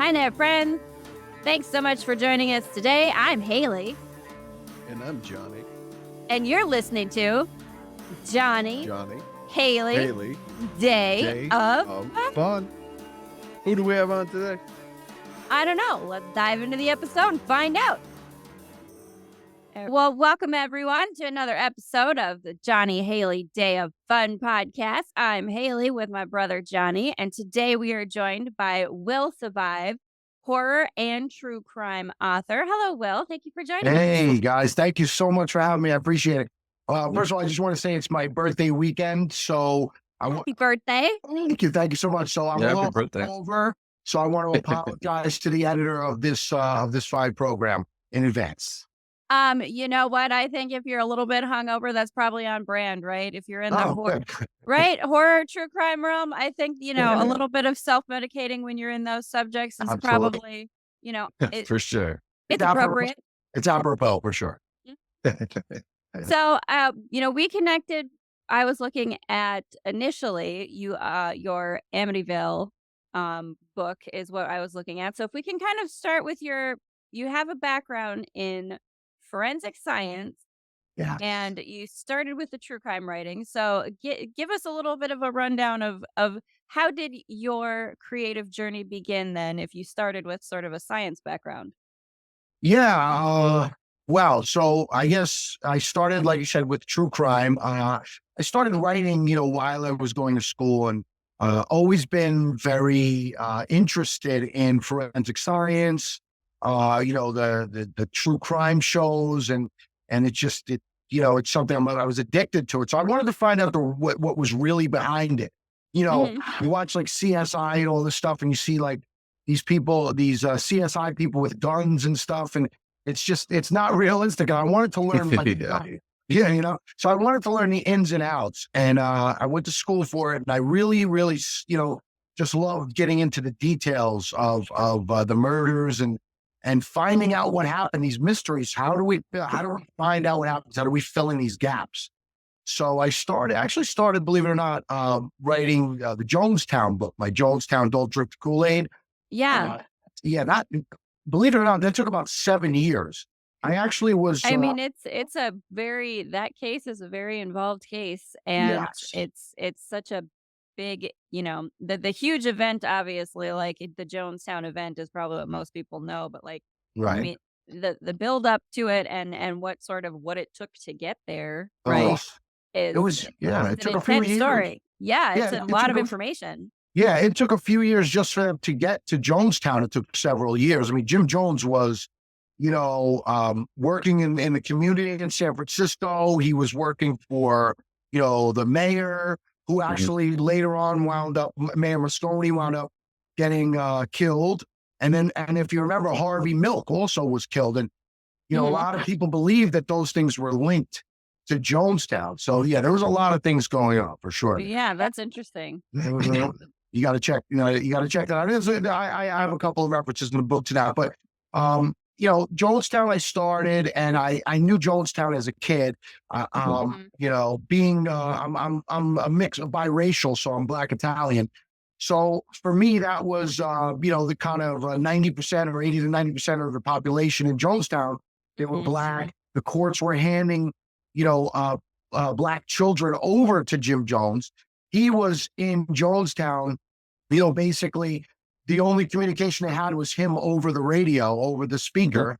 Hi there, friends. Thanks so much for joining us today. I'm Haleigh. And I'm Johnny. And you're listening to Johnny, Haleigh, Day of Fun. Who do we have on today? I don't know. Let's dive into the episode and find out. Well, welcome everyone to another episode of the Johnny Haleigh Day of Fun podcast. I'm Haleigh with my brother Johnny, and today we are joined by Will Savive, horror and true crime author. Hello, Will. Thank you for joining us. Hey, guys. Thank you so much for having me. I appreciate it. First of all, I just want to say it's my birthday weekend, so Happy birthday. Thank you. Thank you so much. So I'm a little over, so I want to apologize to the editor of this fine program in advance. You know what? I think if you're a little bit hungover, that's probably on brand, right? If you're in the horror, true crime realm, I think, a little bit of self-medicating when you're in those subjects is probably, for sure. It's appropriate. It's apropos for sure. So, we connected. I was looking at initially your Amityville book is what I was looking at. So if we can kind of start with you have a background in forensic science, and you started with the true crime writing. So give us a little bit of a rundown of how did your creative journey begin then, if you started with sort of a science background? Well, so I guess I started, like you said, with true crime. I started writing, while I was going to school, and always been very interested in forensic science. The true crime shows, and it's something I was addicted to it. So I wanted to find out what was really behind it. You watch like CSI and all this stuff, and you see like these people, these CSI people with guns and stuff, and it's not realistic. And I wanted to learn, so I wanted to learn the ins and outs, and I went to school for it, and I really, really, just loved getting into the details of the murders and finding out what happened, these mysteries. How do we find out what happens? How do we fill in these gaps? So I actually started, believe it or not, writing the Jonestown book, my ''𝓕𝓻𝓪𝓷𝓴𝓲'𝓼. Believe it or not, that took about 7 years. I actually was. I mean, that case is a very involved case, and it's such a big, the huge event, obviously, like the Jonestown event is probably what most people know, but like, right. I mean, the build up to it and what it took to get there, right? It took a few years. Story. Yeah, it's a lot of information. Yeah, it took a few years just for them to get to Jonestown. It took several years. I mean, Jim Jones was, working in the community in San Francisco. He was working for, the mayor, who actually later on Mayor Moscone wound up getting killed. And if you remember, Harvey Milk also was killed. And, a lot of people believe that those things were linked to Jonestown. So yeah, there was a lot of things going on for sure. Yeah, that's interesting. You got to check, you got to check that out. I have a couple of references in the book to that, but, Jonestown I started, and I knew Jonestown as a kid, being, I'm a mix of biracial, so I'm Black Italian. So for me, that was, the kind of 90% or 80 to 90% of the population in Jonestown, they were Black. The courts were handing, Black children over to Jim Jones. He was in Jonestown, basically the only communication they had was him over the radio, over the speaker.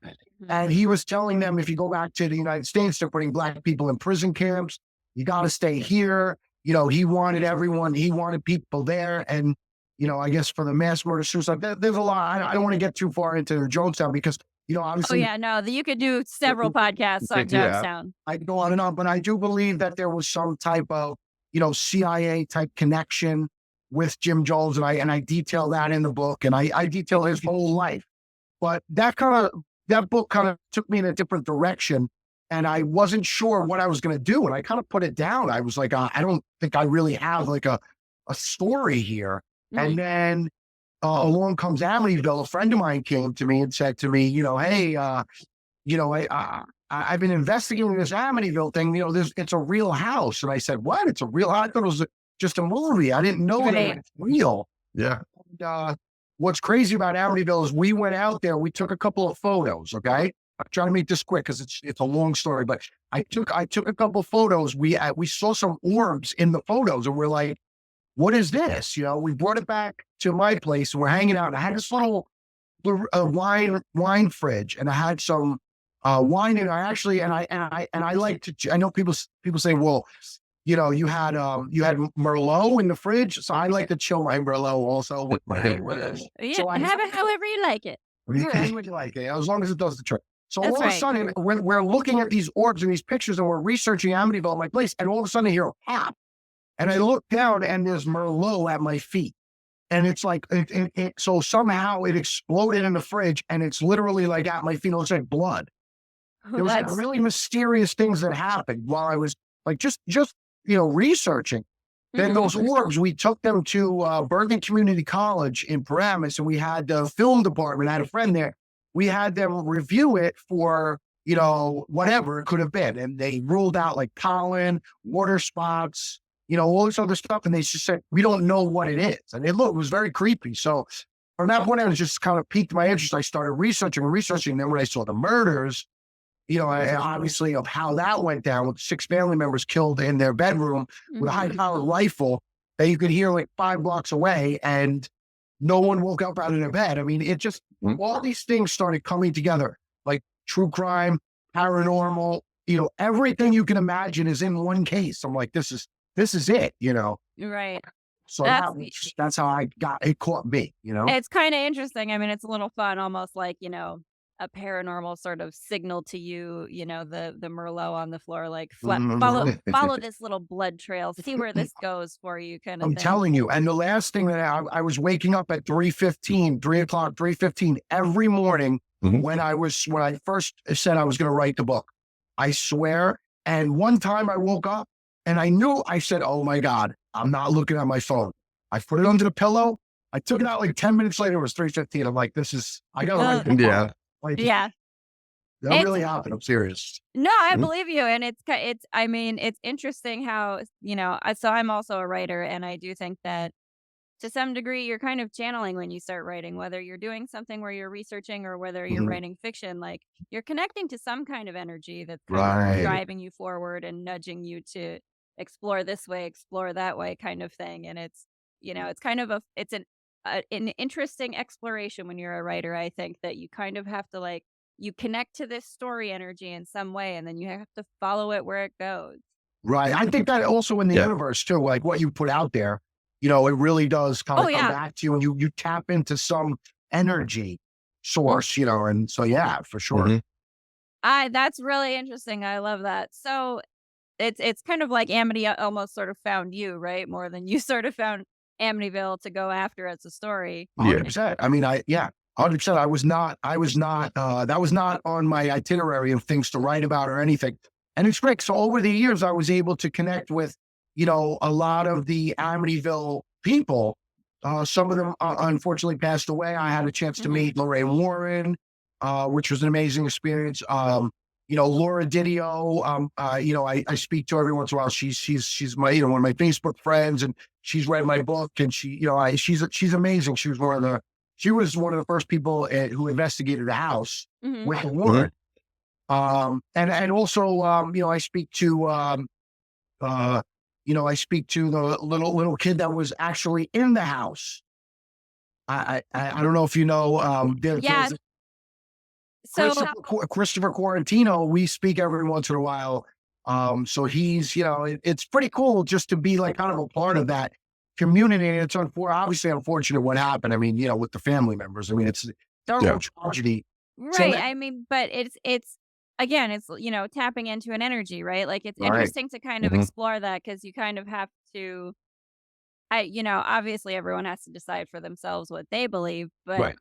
And he was telling them, if you go back to the United States, they're putting Black people in prison camps. You got to stay here. He wanted everyone, he wanted people there. And, I guess for the mass murder suicide, there's a lot. I don't want to get too far into Jonestown because, obviously. Oh, yeah, no, you could do several podcasts on Jonestown. I could go on and on, but I do believe that there was some type of, CIA type connection with Jim Jones. And I detail that in the book, and I detail his whole life. But that book kind of took me in a different direction, and I wasn't sure what I was going to do. And I kind of put it down. I was like, I don't think I really have like a story here. And then along comes Amityville. A friend of mine came to me and said to me, hey, I've been investigating this Amityville thing. It's a real house. And I said, what? It's a real house? I thought it was just a movie. I didn't know that it was real. Yeah. And, what's crazy about Amityville is we went out there, we took a couple of photos. Okay. I'm trying to make this quick because it's a long story, but I took a couple of photos. We saw some orbs in the photos and we're like, what is this? You know, we brought it back to my place and we're hanging out. And I had this little wine fridge and I had some wine and I like to, I know people say, well, you know, you had merlot in the fridge. So I like to chill my merlot also with my Yeah, so I have it however you like it. how would you like it? As long as it does the trick. So That's all of a right. sudden, we're looking at these orbs and these pictures and we're researching Amityville at my place. And all of a sudden I hear a pop. And I look down and there's merlot at my feet. And it's like, so somehow it exploded in the fridge and it's literally like at my feet. It looks like blood. There was like That's really mysterious things that happened while I was like, just, researching. Then those orbs, we took them to 𝓕𝓻𝓪𝓷𝓴𝓲 Community College in Paramus, and we had the film department. I had a friend there. We had them review it for, whatever it could have been. And they ruled out like pollen, water spots, all this other stuff. And they just said, we don't know what it is. And it was very creepy. So from that point on, it just kind of piqued my interest. I started researching. Then when I saw the murders, obviously of how that went down with 6 family members killed in their bedroom with a high-powered rifle that you could hear like 5 blocks away and no one woke up out of their bed. I mean, it just, all these things started coming together, like true crime, paranormal, everything you can imagine is in one case. I'm like, this is it, right. So that's how it caught me, It's kind of interesting. I mean, it's a little fun, almost like, a paranormal sort of signal to you, the merlot on the floor, like follow this little blood trail, see where this goes for you, kind of I'm thing. telling you. And the last thing that I was waking up at 3:15 every morning when I first said I was going to write the book. I swear. And one time I woke up and I said, oh my God, I'm not looking at my phone. I put it under the pillow. I took it out like 10 minutes later. It was 3:15. I'm like, I got to write the book. Yeah. Like, Yeah. that really happened. I'm serious. No, I believe you. And I mean, it's interesting how, so I'm also a writer, and I do think that to some degree you're kind of channeling when you start writing, whether you're doing something where you're researching or whether you're writing fiction, like you're connecting to some kind of energy that's kind of driving you forward and nudging you to explore this way, explore that way kind of thing. And it's, it's kind of an interesting exploration when you're a writer. I think that you kind of have to you connect to this story energy in some way, and then you have to follow it where it goes. Right. I think that also in the universe too, like what you put out there, it really does kind of come back to you, and you tap into some energy source, and so, yeah, for sure. That's really interesting. I love that. So it's kind of like Amity almost sort of found you, right? More than you sort of found Amityville to go after as a story. 100%. I mean, 100%. I was not, that was not on my itinerary of things to write about or anything. And it's great. So over the years, I was able to connect with, a lot of the Amityville people. Some of them unfortunately passed away. I had a chance to meet Lorraine Warren, which was an amazing experience. 𝓕𝓻𝓪𝓷𝓴𝓲'𝓼, I speak to her every once in a while. She's my, one of my Facebook friends, and she's read my book, and she's amazing. She was one of the first people who investigated the house with the warrant. And also, I speak to, the little kid that was actually in the house. I don't know if you know, there's So Christopher Quarantino, we speak every once in a while. So he's, it's pretty cool just to be like kind of a part of that community. And it's obviously unfortunate what happened. I mean, with the family members. I mean, it's terrible tragedy. right. So I mean, but it's again, it's tapping into an energy, right? Like it's interesting to kind of explore that, because you kind of have to. Obviously everyone has to decide for themselves what they believe, but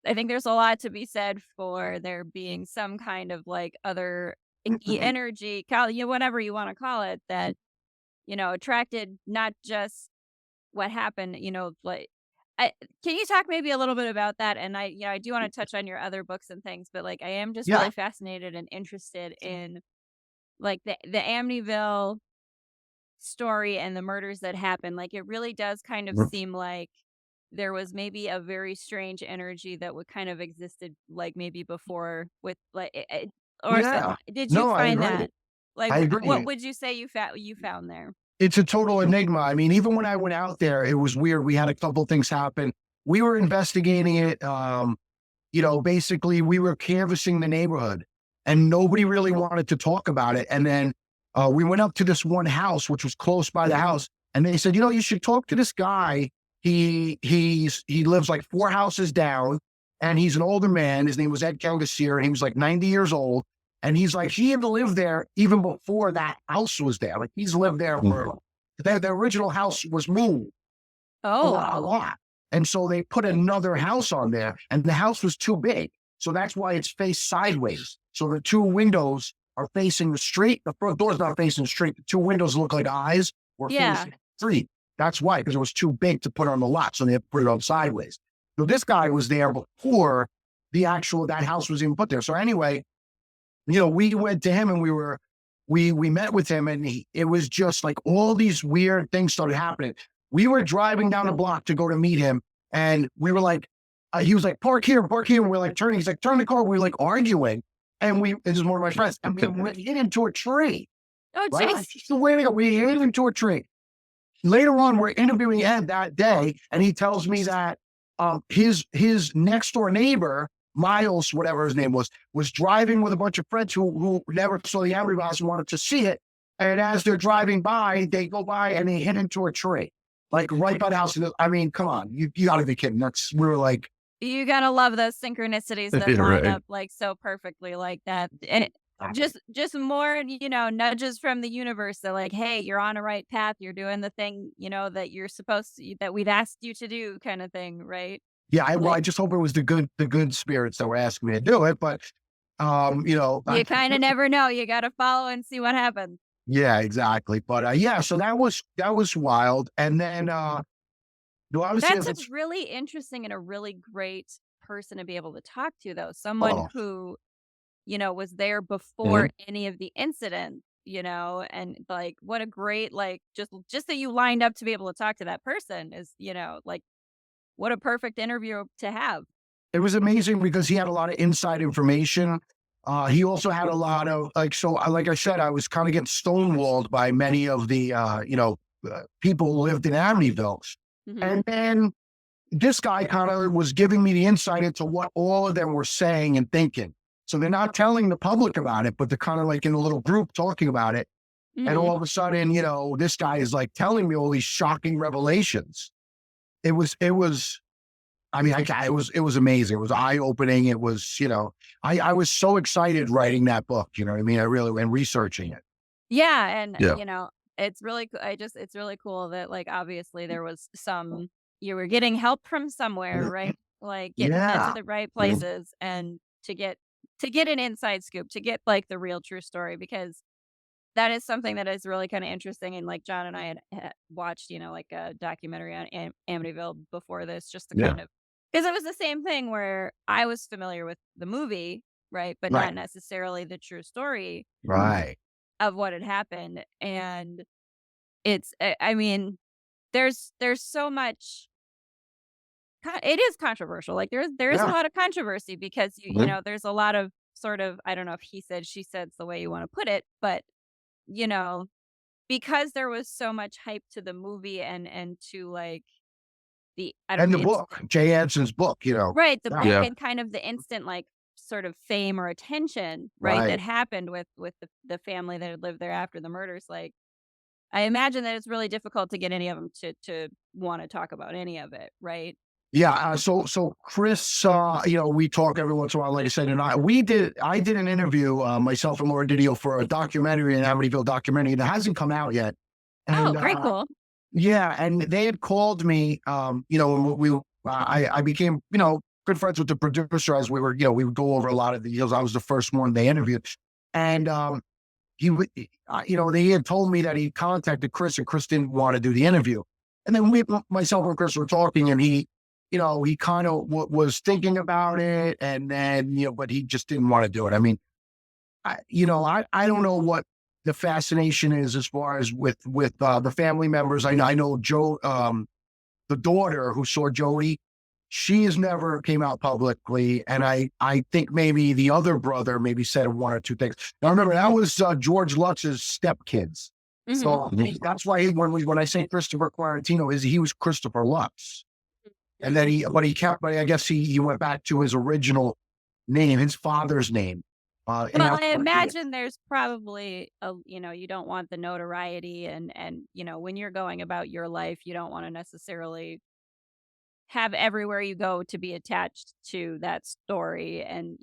I think there's a lot to be said for there being some kind of like other energy, whatever you want to call it, that, attracted not just what happened, like, can you talk maybe a little bit about that? And I do want to touch on your other books and things, but like, I am just really fascinated and interested in like the Amityville story and the murders that happened. Like, it really does kind of seem like there was maybe a very strange energy that would kind of existed, like, maybe before with, like, or Yeah. did you No, I find agree. that? Like, I what agree. would you say you found there? It's a total enigma. I mean, even when I went out there, it was weird. We had a couple things happen. We were investigating it. Basically, we were canvassing the neighborhood, and nobody really wanted to talk about it. And then we went up to this one house, which was close by the house, and they said, you should talk to this guy. He lives like 4 houses down, and he's an older man. His name was 𝓕𝓻𝓪𝓷𝓴𝓲'𝓼, and he was like 90 years old. And he's like, he had lived there even before that house was there. Like he's lived there for the original house was moved a Oh, lot. And so they put another house on there, and the house was too big. So that's why it's faced sideways. So the 2 windows are facing the street. The front door's not facing the street. The 2 windows look like eyes were yeah. facing the street. That's why, because it was too big to put on the lot. So they had to put it on sideways. So this guy was there before that house was even put there. So anyway, we went to him and we met with him, and it was just like all these weird things started happening. We were driving down the block to go to meet him, and we were like, he was like, park here, park here. And we're like turning, he's like, turn the car. We were like arguing, and this is one of my friends, and we hit into a tree. Oh, Right? jeez. Just the way to go. We hit into a tree. Later on, we're interviewing Ed that day, and he tells me that his next door neighbor, Miles, whatever his name was driving with a bunch of friends who never saw the Amityville and wanted to see it. And as they're driving by, they go by and they hit into a tree, like right by the house. I mean, come on, you got to be kidding. We were like, You gotta love those synchronicities that Yeah, line right. up, like, so perfectly like that, and just more, nudges from the universe that, like, "Hey, you're on a right path, you're doing the thing, that you're supposed to that we've asked you to do," kinda thing, right? yeah. Well, Like, I just hope it was the good spirits that were asking me to do it. But you kinda never know, you gotta follow and see what happens. yeah, exactly. But yeah, so that was wild. And then obviously, That's a really interesting and a really great person to be able to talk to, though, someone oh, who, was there before Mhm. any of the incidents, and, like, what a great, like, just that you lined up to be able to talk to that person is, like, what a perfect interview to have. it was amazing because he had a lot of inside information. He also had a lot of like I said, I was kind of getting stonewalled by many of the people who lived in Amityville. Mhm. And then this guy kind of was giving me the insight into what all of them were saying and thinking. So they're not telling the public about it, but they're kind of like in a little group talking about it. And Mhm. all of a sudden, this guy is like telling me all these shocking revelations. It was, I mean, it was amazing. It was eye opening. It was, I was so excited writing that book. You know what I mean? I really, and researching it. Yeah, and, Yeah. it's really it's really cool that, like, obviously there was some you were getting help from somewhere, right? Like, getting sent to Yeah. the right places and to get an inside scoop, to get, like, the real true story because that is something that is really kinda interesting, and, like, John and I had watched, like, a documentary on Amityville before this just to Yeah. kind of because it was the same thing where I was familiar with the movie, right, but Right. not necessarily the true story Right. of what had happened, and I mean, there's so much it is controversial, like, there's a Yeah. lot of controversy because Mhm. there's a lot of sort of I don't know if he said, she said's the way you wanna put it, but, you know, because there was so much hype to the movie and to, like, I don't And the it's book, Jay Anson's book, right, the Yeah. book Yeah. and kind of the instant, like, sort of fame or attention, right, that Right. happened with the family that had lived there after the murders, like, I imagine that it's really difficult to get any of them to wanna talk about any of it, right? Yeah. So Chris, we talk every once in a while, like I said, and I did an interview, myself and 𝓕𝓻𝓪𝓷𝓴𝓲 for a documentary, an Amityville documentary that hasn't come out yet. Oh, And, very cool. yeah, and they had called me, and I became, good friends with the producer as we would go over a lot of the deals. I was the first one they interviewed. And, he would, they had told me that he contacted Chris and Chris didn't want to do the interview. And then myself and Chris were talking and he kind of was thinking about it and then, but he just didn't want to do it. I mean, I don't know what the fascination is as far as with the family members. I know Joe, the daughter who saw Jody, she has never came out publicly. And I think maybe the other brother maybe said one or two things. Now remember, that was George Lutz's stepkids. So that's why when I say 𝓕𝓻𝓪𝓷𝓻𝓽, he was Christopher Lutz. And then but I guess he went back to his original name, his father's name. Well, I imagine there's probably you don't want the notoriety and when you're going about your life, you don't want to necessarily have everywhere you go to be attached to that story and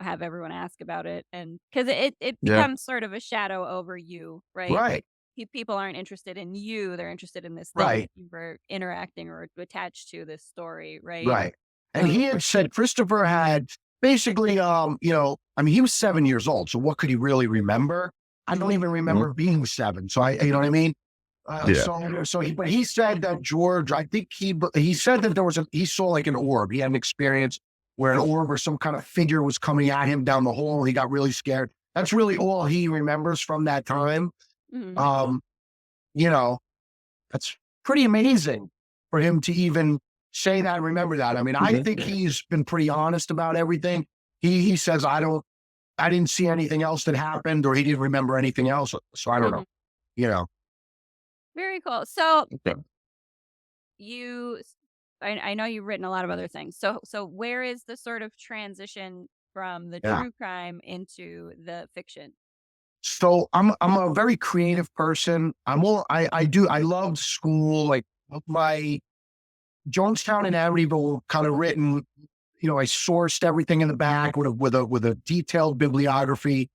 have everyone ask about it, and because it Yeah. becomes sort of a shadow over you, right? Right. People aren't interested in you, they're interested in this thing Right. that you were interacting or attached to this story, right? Right. And he had said Christopher had basically, I mean, he was 7 years old. So what could he really remember? I don't even remember being 7. So you know what I mean? But he said that George, I think he said that he saw like an orb. He had an experience where an orb or some kind of figure was coming at him down the hall. He got really scared. That's really all he remembers from that time. That's pretty amazing for him to even say that and remember that. I mean, I think he's been pretty honest about everything. He says, I didn't see anything else that happened, or he didn't remember anything else. So I don't know, Very cool. So I know you've written a lot of other things. So where is the sort of transition from the true crime into the fiction? So I'm a very creative person. I loved school. Like my Jonestown and Amityville were kind of written, I sourced everything in the back with a detailed bibliography.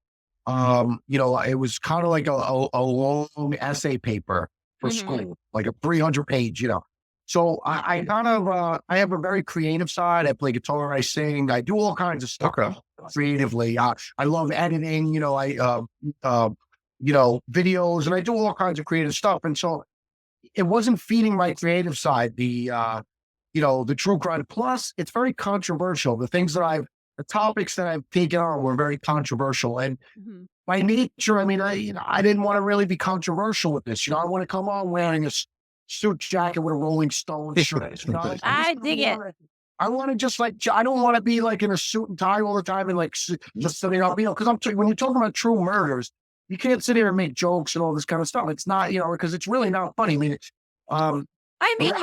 It was kind of like a long essay paper for school, like a 300-page, So I kind of, I have a very creative side. I play guitar, I sing, I do all kinds of stuff creatively. I love editing, videos, and I do all kinds of creative stuff. And so it wasn't feeding my creative side, the true crime. Plus, it's very controversial. The topics that I've taken on were very controversial. And by nature, I mean, I didn't want to really be controversial with this. I want to come on wearing a suit jacket with a Rolling Stone shirt. I dig it. I want to just I don't want to be like in a suit and tie all the time and just sitting up, because when you're talking about true murders, you can't sit here and make jokes and all this kind of stuff. It's not, because it's really not funny. I mean,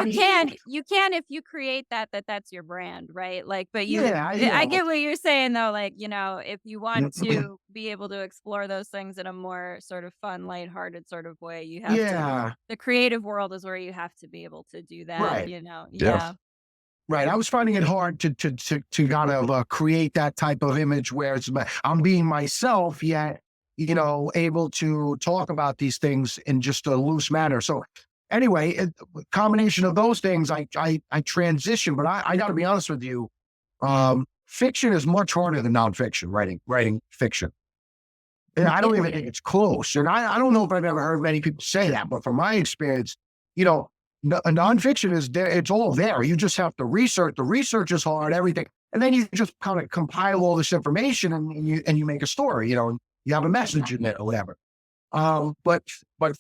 you can if you create that's your brand, right? Like, but I get what you're saying though. Like, if you want to be able to explore those things in a more sort of fun, lighthearted sort of way, you have to. The creative world is where you have to be able to do that. Right. Yeah. Right. I was finding it hard to kind of create that type of image where I'm being myself, yet able to talk about these things in just a loose manner. So anyway, combination of those things, I transition, but I got to be honest with you, fiction is much harder than nonfiction, writing fiction. And I don't even think it's close. And I don't know if I've ever heard many people say that, but from my experience, nonfiction is there. It's all there. You just have to research. The research is hard, everything. And then you just kind of compile all this information and you make a story, and you have a message in it or whatever. But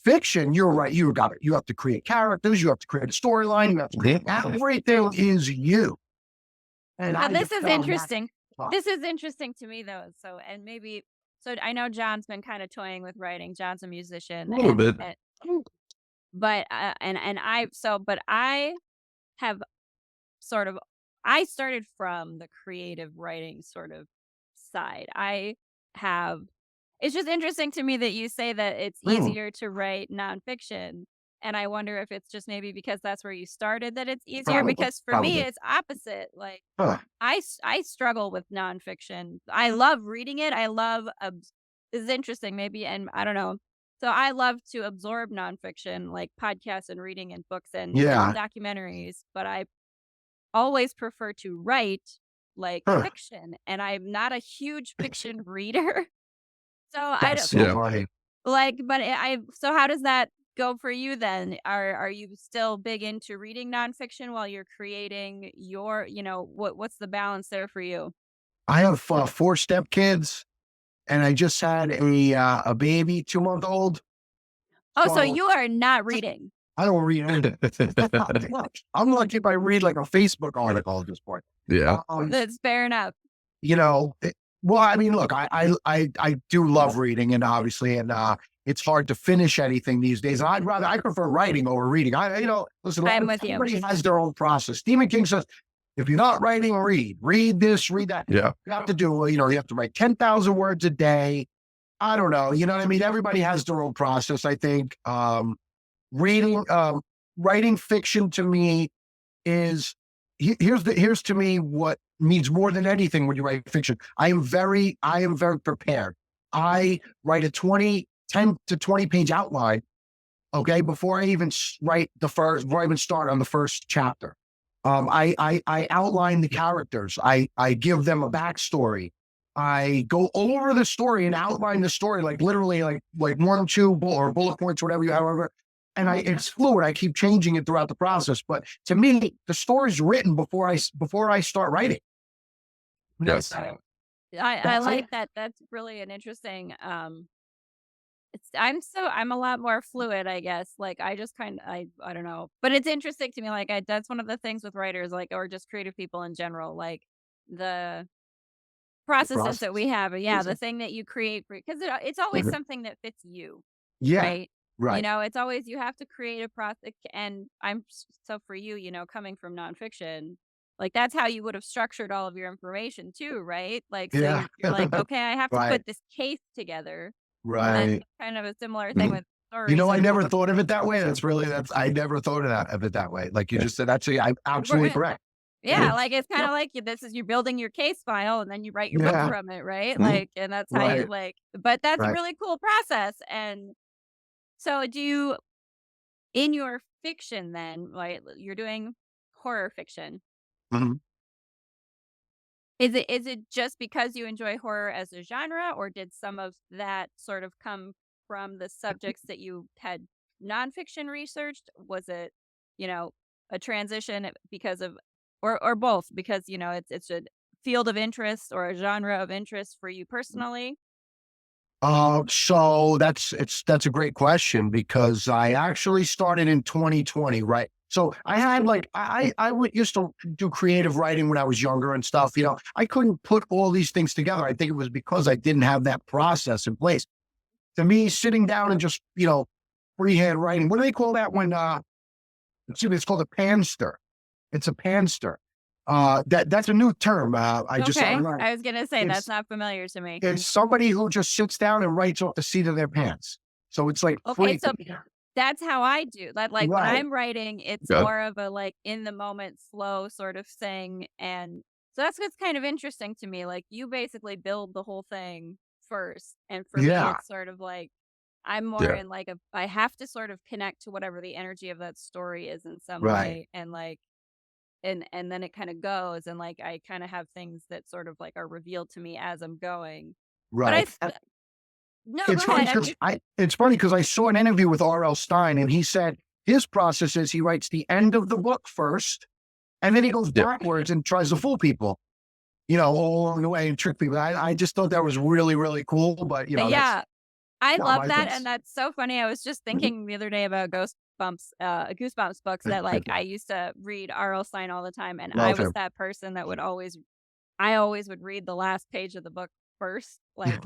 fiction, you're right. You have to create characters. You have to create a storyline. You have to create everything is you. And this is interesting. This is interesting to me though. So I know John's been kind of toying with writing. John's a musician. A little bit. But I have sort of, I started from the creative writing sort of side. It's just interesting to me that you say that it's easier to write nonfiction. And I wonder if it's just maybe because that's where you started that it's easier. Because for me, it's opposite. Like I struggle with nonfiction. I love reading it. This is interesting maybe. And I don't know. So I love to absorb nonfiction, like podcasts and reading and books and documentaries. But I always prefer to write like fiction. And I'm not a huge fiction reader. So I don't so how does that go for you then? Are you still big into reading nonfiction while you're creating your, what's the balance there for you? I have 4 stepkids, and I just had a baby, 2-month-old. Oh, so you are not reading. I don't read. I'm lucky if I read like a Facebook article at this point. Yeah. That's fair enough. You know, well, I mean, look, I do love reading, and obviously, and it's hard to finish anything these days. And I prefer writing over reading. Listen, I'm with you. everybody has their own process. 𝓕𝓻𝓽𝓀 says, if you're not writing, read this, read that. Yeah. You have to do, you have to write 10,000 words a day. I don't know. You know what I mean? Everybody has their own process. I think, writing fiction to me is, here's to me what means more than anything when you write fiction. I am very prepared. I write a 10 to 20 page outline. Okay. Before I even before I even start on the first chapter. I outline the characters. I give them a backstory. I go over the story and outline the story, like literally like 1, 2 or bullet points, however. And it's fluid. I keep changing it throughout the process. But to me, the story's written before I start writing. Yes. I like that. That's really an interesting, I'm a lot more fluid, I guess. Like I just I don't know, but it's interesting to me. Like that's one of the things with writers, like, or just creative people in general, like the processes that we have. Yeah. The thing that you create because it's always something that fits you. Yeah. Right. Right. It's always, you have to create a process. And so for you, coming from nonfiction, like that's how you would have structured all of your information too, right? Like, so Yeah. you're like, okay, I have to Right. put this case together. And Right. kind of a similar thing with stories. I like, never thought of it that way. I never thought of it that way. Like you just said, actually, I'm absolutely correct. yeah, like it's kind of like you're building your case file and then you write your book from it, right? Like, and that's how you but that's a really cool process. And so in your fiction then, right, you're doing horror fiction. Mhm. Is it just because you enjoy horror as a genre, or did some of that sort of come from the subjects that you had nonfiction researched? Was it, a transition because of, or both, because, it's a field of interest or a genre of interest for you personally? So that's a great question because I actually started in 2020, right? So I had used to do creative writing when I was younger and stuff. I couldn't put all these things together. I think it was because I didn't have that process in place. To me, sitting down and just freehand writing. What do they call that when? It's called a panster. It's a panster. That's a new term. I just Okay. learned. I was gonna say that's It's not familiar to me. it's somebody who just sits down and writes off the seat of their pants. So it's like Okay, free. so that's how I do that. Like when Right. I'm writing, it's Yeah. more of a like in the moment flow sort of thing. And so that's what's kind of interesting to me. Like you basically build the whole thing first. And for me, Yeah. it's sort of like I'm more Yeah. in like I have to sort of connect to whatever the energy of that story is in some Right. way. And like and then it kind of goes, and like I kind of have things that sort of like are revealed to me as I'm going. But Right. no, It's go funny ahead. because I saw an interview with 𝓷𝓻𝓪𝓷𝓭, and he said his process is he writes the end of the book first, and then he goes Yeah. backwards and tries to fool people, all along the way and trick people. I just thought that was really, really cool. But Yeah. I not love my that, thing. and that's so funny. I was just thinking the other day about Goosebumps books that like I used to read R.L. Stein all the time, and I Love was him. that person that I always would read the last page of the book first. Like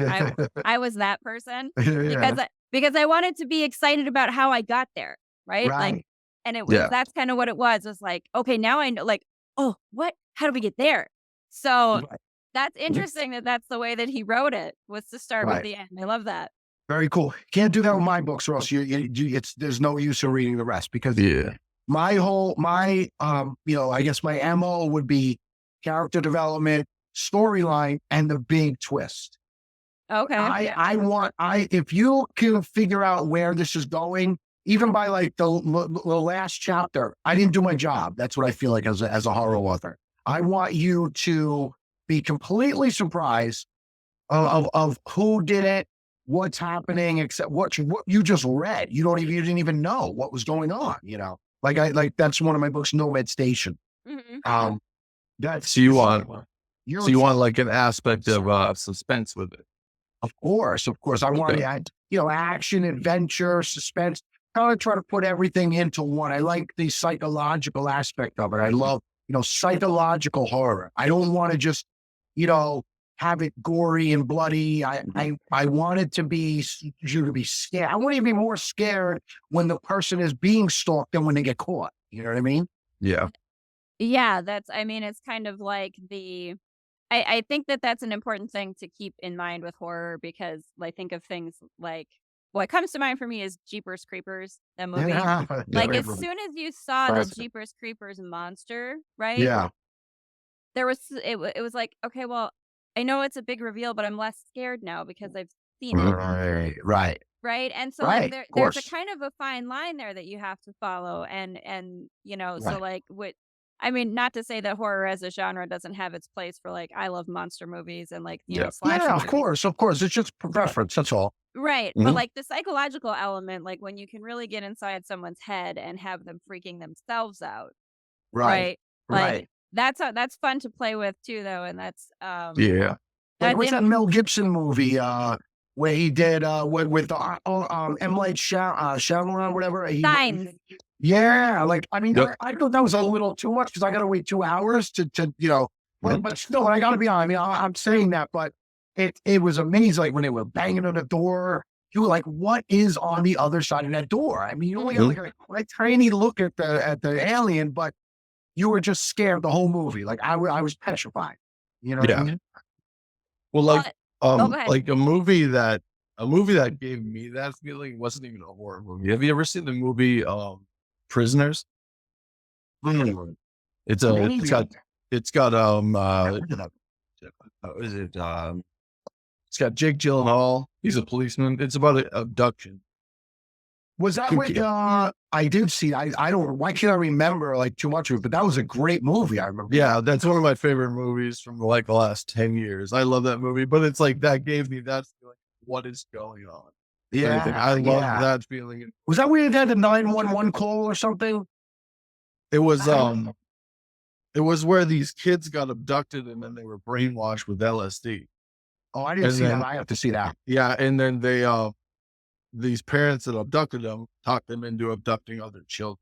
I was that person Yeah. because I wanted to be excited about how I got there, right? Like, Right. and it was Yeah. that's kind of what it was like, okay, now I know, like, oh, what? How do we get there? So Right. that's interesting that that's the way that he wrote it, was to start with Right. the end. I love that. Very cool. Can't do that with my books, or else there's no use in reading the rest because Yeah. I guess my MO would be character development, storyline, and the big twist. Okay. If you can figure out where this is going, even by like the last chapter, I didn't do my job. That's what I feel like as a horror author. I want you to be completely surprised of who did it, what's happening, except what you just read. You didn't even know what was going on. That's one of my books, Nomad Station. Mhm. That's So you want you're like an aspect of suspense with it. Of course. I want Yeah. action, adventure, suspense. kind of try to put everything into one. I like the psychological aspect of it. I love, psychological horror. I don't want to just, have it gory and bloody. I want it to be you to be scared. I want you to be more scared when the person is being stalked than when they get caught. You know what I mean? Yeah. Yeah, I mean, it's kind of like I think that that's an important thing to keep in mind with horror because I think of things like what comes to mind for me is Jeepers Creepers, that movie. Yeah. Like, Yeah. as soon as you saw the Classic. Jeepers Creepers monster, right? Yeah. There was it was like, "Okay, well, I know it's a big reveal, but I'm less scared now because I've seen it." Right. Right. Right? And so, like, Right. Of there's a course. kind of a fine line there that you have to follow, and, so, Right. like, what I mean, not to say that horror as a genre doesn't have its place for, like, I love monster movies and, like, Yeah. slasher Yeah. Of movies. course. Of course. It's just preference. That's all. Right, but, Mhm. like, the psychological element, like, when you can really get inside someone's head and have them freaking themselves out, Right. right? Like, Right. that's fun to play with too, though, and Yeah. Like that's what's in that Mel Gibson movie? Where he did with M. Light Shyamalan, whatever. Signs. Yeah, like I mean, Yep. I thought that was a little too much because I got to wait 2 hours to Mhm. but still, I got to be honest. I mean, I'm saying that, but it was amazing. Like when they were banging on the door, you were like, "What is on the other side of that door?" I mean, you only got Mhm. Mhm. like a tiny look at the alien, but you were just scared the whole movie. Like I was petrified. You know what I Yeah. mean? Well, Well oh, go ahead. like a movie that gave me that feeling wasn't even a horror movie. Have you ever seen the movie, Prisoners? Mm. It's Maybe. it's got, is it, it's got Jake Gyllenhaal. He's a policeman. It's about a abduction. Was that with I did see I don't why can't I remember like too much of it, but that was a great movie. I remember. Yeah, that's one of my favorite movies from, like, the last 10 years. I love that movie, but it's like that gave me that feeling, what is going on? If anything, Yeah, I love yeah. that feeling. Was that where you had the 911 call or something? It was, it was where these kids got abducted and then they were brainwashed with LSD. Oh, I didn't And see that. then I have to see that. yeah, and then these parents that abducted them talked them into abducting other children,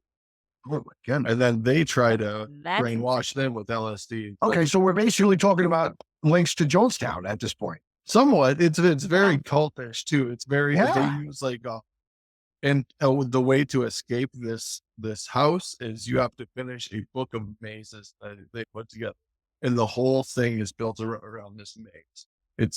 Oh my goodness. and then they try to That's brainwash them with LSD. Okay, so we're basically talking about links to Jonestown at this point. Somewhat, it's very cultish too. It's very they Yeah. use like and the way to escape this house is you have to finish a book of mazes that they put together, and the whole thing is built around this maze.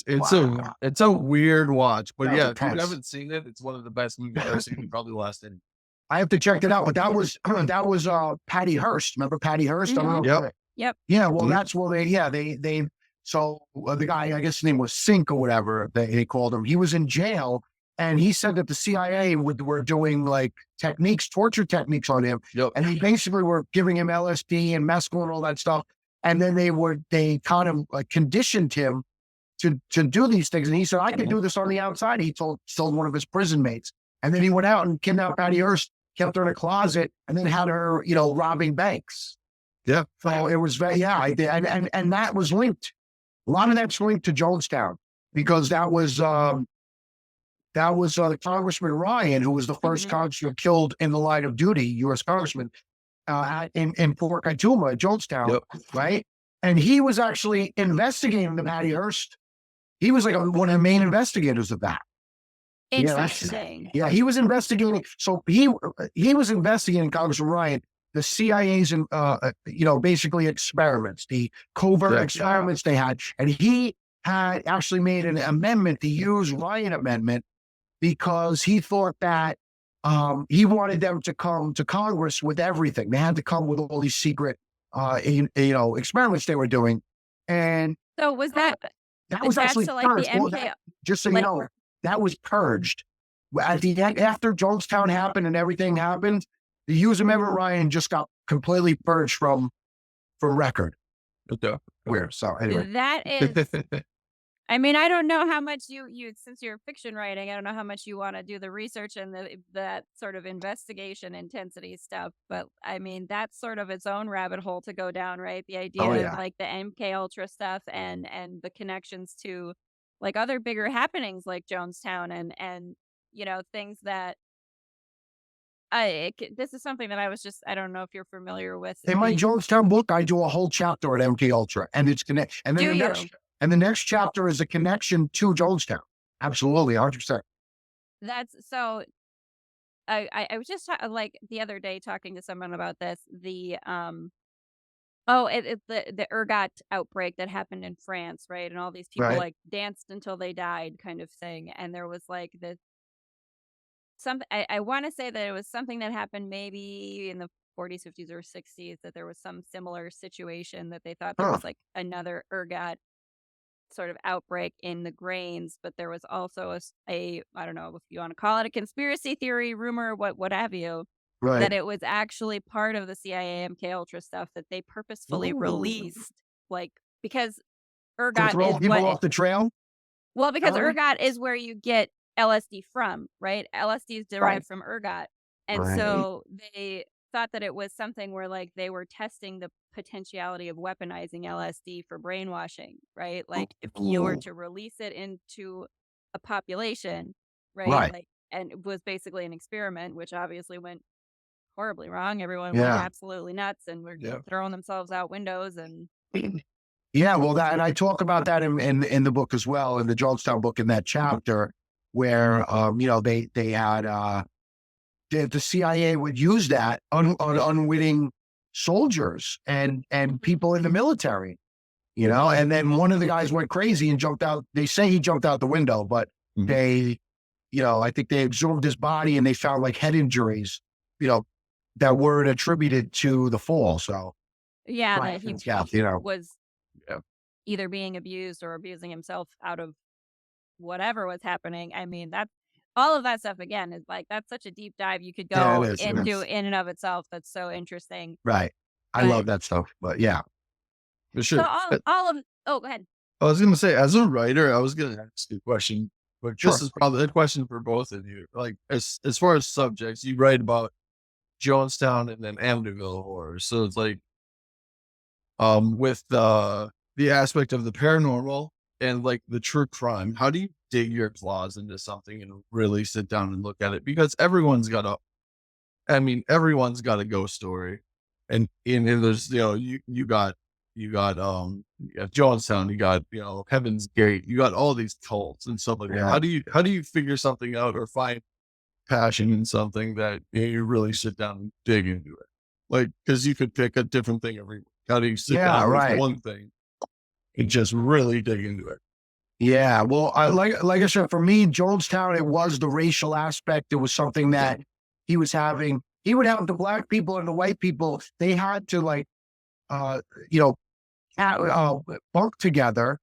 Wow. It's a weird watch, but Sounds yeah, if you intense. haven't seen it, it's one of the best movies I've ever seen in probably the last 10. I have to check that out. But that was that was Patty Hearst. Remember Patty Hearst? I don't know. Yep. Yep. Yeah, well, Mhm. that's well, they so the guy, I guess his name was Sink or whatever they called him. He was in jail, and he said that the CIA were doing like torture techniques on him, Yep. and they basically were giving him LSD and mescaline and all that stuff, and then they kind of like conditioned him to do these things, and he said, "I can do this on the outside." He told one of his prison mates, and then he went out and kidnapped Patty Hearst, kept her in a closet, and then had her, robbing banks. Yeah. So it was very, yeah, I did. And that was linked. A lot of that's linked to Jonestown because that was Congressman Ryan, who was the first Mhm. congressman killed in the line of duty, U.S. Congressman, in Fort 𝓕𝓻𝓪𝓷𝓴𝓲, Jonestown, Yep. right? And he was actually investigating the Patty Hearst. He was like one of the main investigators of that. Yeah, Interesting. yeah, he was investigating. So he was investigating Congressman Ryan, the CIA's, basically experiments, the covert Yeah. experiments they had, and he had actually made an amendment, the Hughes Ryan Amendment, because he thought that he wanted them to come to Congress with everything. They had to come with all these secret, experiments they were doing, and So was that that was attached actually to, like, the purged. Well, MK just so you like know, that was purged. At the end, after Jonestown happened and everything happened, the Hughes Amendment Ryan just got completely purged from record. Okay. Weird. So anyway, that is I mean, I don't know how much you since you're fiction writing, I don't know how much you wanna do the research and that sort of investigation intensity stuff, but, I mean, that's sort of its own rabbit hole to go down, right? The oh idea of, yeah, like, the MK Ultra stuff and the connections to, like, other bigger happenings like Jonestown and, things that this is something that I don't know if you're familiar with In my Jonestown book, I do a whole chapter at MK Ultra, and it's connect. And then Do the next chapter is a connection to Jonestown. Absolutely, 100%. That's so. I was just like the other day talking to someone about this. It's the ergot outbreak that happened in France, right? And all these people Right. like danced until they died, kind of thing. And there was like this something. I want to say that it was something that happened maybe in the 40s, 50s, or 60s. That there was some similar situation that they thought there Huh. was like another ergot sort of outbreak in the grains, but there was also I don't know if you want to call it a conspiracy theory, rumor, what have you, that Right. it was actually part of the CIA MK Ultra stuff that they purposefully Ooh. released, like because To ergot throw is people off the trail. because Haleigh? ergot is where you get LSD from, right? LSD is Right. derived from ergot. And Right. so they thought that it was something where like they were testing the potentiality of weaponizing LSD for brainwashing, right? Like if you were Ooh. to release it into a population, right? Right. Like and it was basically an experiment, which obviously went horribly wrong. Everyone went Yeah. absolutely nuts and were Yeah. throwing themselves out windows and Yeah, well, that, and I talk about that in the book as well, in the Jonestown book, in that chapter where they had the CIA would use that on unwitting soldiers and people in the military, and then one of the guys went crazy and jumped out. They say he jumped out the window, but Mhm. they, I think they exhumed his body and they found like head injuries, you know, that weren't attributed to the fall. So, yeah, right, that he yeah, was Yeah. either being abused or abusing himself out of whatever was happening. I mean, that all of that stuff again is like that's such a deep dive you could yeah, it go is. It into is. in and of itself. That's so interesting. Right. I But love that stuff, but yeah. For so sure. all of oh, go ahead. I was gonna say, as a writer, I was gonna ask you a question, but this Sure. is probably a question for both of you. Like, as far as subjects, you write about Jonestown and then Amityville Horror. So it's like, with the aspect of the paranormal and like the true crime, how do you dig your claws into something and really sit down and look at it? Because everyone's got a ghost story, and there's you got Jonestown, you got Heaven's Gate, you got all these cults and stuff like that. Yeah. How do you figure something out or find passion in something that you really sit down and dig into it? Like, because you could pick a different thing every week. How do you sit Yeah, down with right. one thing and just really dig into it? Yeah. Well, like I said, for me, Jonestown, it was the racial aspect. It was something that he was having. He would have the black people and the white people. They had to like, uh, you know, bunk together.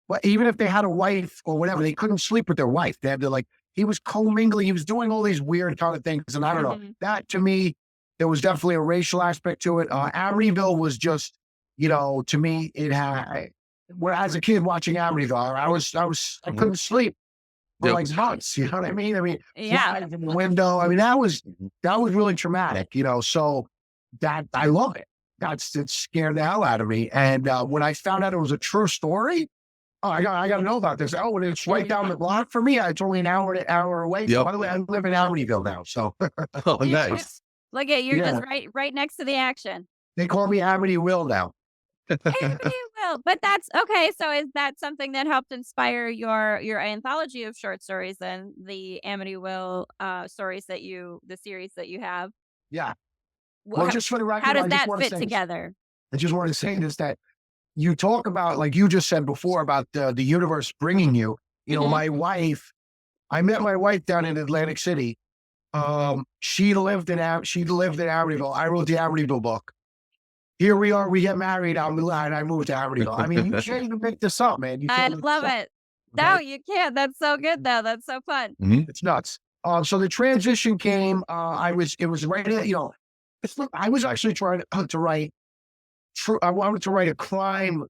But even if they had a wife or whatever, they couldn't sleep with their wife. They had to like. He was commingling. He was doing all these weird kind of things, and I don't know. Mhm. That to me, there was definitely a racial aspect to it. Amityville was just, to me, it had. Where as a kid watching Amityville, I Mhm. couldn't sleep for Yep. like months. You know what I mean? Yeah. Flies in the window. I mean, that was really traumatic. So that I love it. It scared the hell out of me. And when I found out it was a true story, oh, I got to know about this. Oh, and it's right down the block for me. It's only an hour away. Yep. By the way, I live in Amityville now, so Oh, nice. Look at you're yeah, just right next to the action. they call me AmityWill now. AmityWill, but that's okay. So is that something that helped inspire your anthology of short stories? Then the AmityWill stories the series that you have. Yeah. Wh- Well, How, just for the how record, does I just that want to fit say this. together? I just want to say this that you talk about, like you just said before, about the universe bringing you. Hmm. My wife. I met my wife down in Atlantic City. She lived in Amityville. I wrote the Amityville book. Here we are. We get married. I moved to Amityville. I mean, you can't even make this up, man. You I can't make this love up. it. No, Okay? you can't. That's so good though. That's so fun. Mhm. It's nuts. So the transition came. It was right at, I was actually trying to write I wanted to write a crime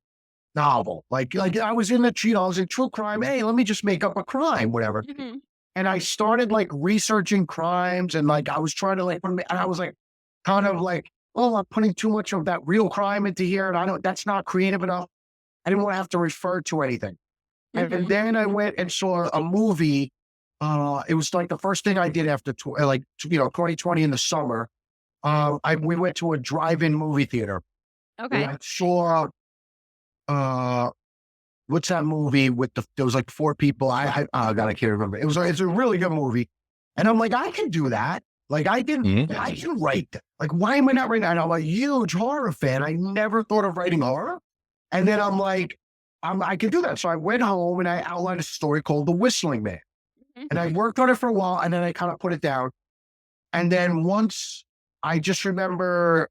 novel. Like I was in I was in true crime. Hey, let me just make up a crime, whatever. Hmm. And I started like researching crimes and like I was trying to and I was like, kind of like, oh, I'm putting too much of that real crime into here. And that's not creative enough. I didn't want to have to refer to anything. And Hmm. then I went and saw a movie it was like the first thing I did after 2020 in the summer. We went to a drive-in movie theater. And Okay. I saw uh what's that movie with there was like four people. Oh God, I can't remember. It's a really good movie. And I'm like, I can do that. Like I can write that. Like, why am I not writing that? And I'm a huge horror fan. I never thought of writing horror. And then I'm like, I can do that. So I went home and I outlined a story called The Whistling Man. And I worked on it for a while and then I kind of put it down. And then once I just remember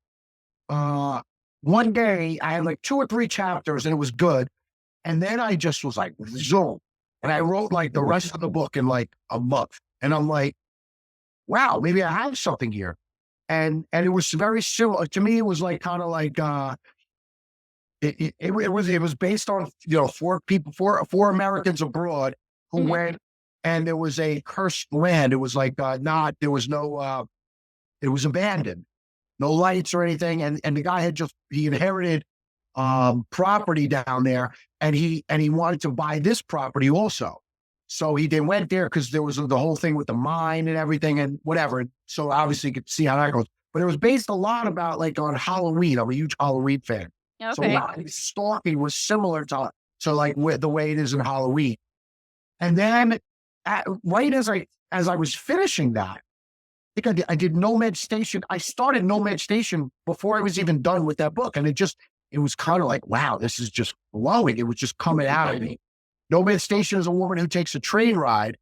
uh one day I had like 2 or 3 chapters and it was good. And then I just was like, zoom. And I wrote like the rest of the book in like a month. And I'm like, wow, maybe I have something here. And it was very similar to me. It was like kind of like it was based on four Americans abroad who Mhm. went, and there was a cursed land. It was like not there was no it was abandoned, no lights or anything. And the guy he inherited property down there, and he wanted to buy this property also. So they went there because there was the whole thing with the mine and everything and whatever. And so obviously you could see how that goes. But it was based a lot about like on Halloween. I'm a huge Halloween fan. So a Okay. lot of the stalking was similar to like with the way it is in Halloween. And then right as I was finishing that, I think I did Nomad Station. I started Nomad Station before I was even done with that book. And it was kind of like, wow, this is just flowing. It was just coming out of me. Nomad Station is a woman who takes a train ride,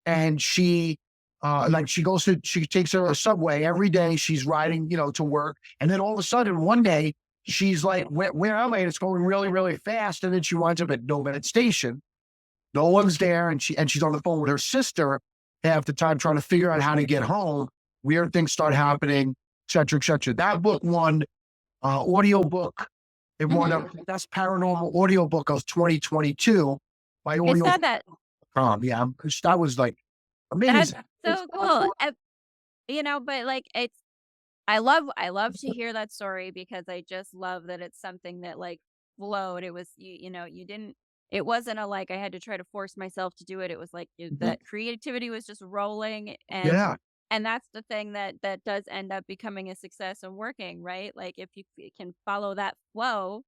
and she takes a subway every day. She's riding, to work. And then all of a sudden one day she's like, where am I? And it's going really, really fast. And then she winds up at Nomad Station. No one's there. And she's on the phone with her sister half the time trying to figure out how to get home. Weird things start happening, et cetera, et cetera. That book won audio book. It won Mhm. a best paranormal audio book of 2022 by It's audio. not that Yeah, that was like that's amazing. so cool. But like I love to hear that story because I just love that it's something that like flowed. It was you didn't it wasn't a like I had to try to force myself to do it. It was like Mhm. that creativity was just rolling, Yeah. and that's the thing that does end up becoming a success and working, right? Like if you can follow that flow.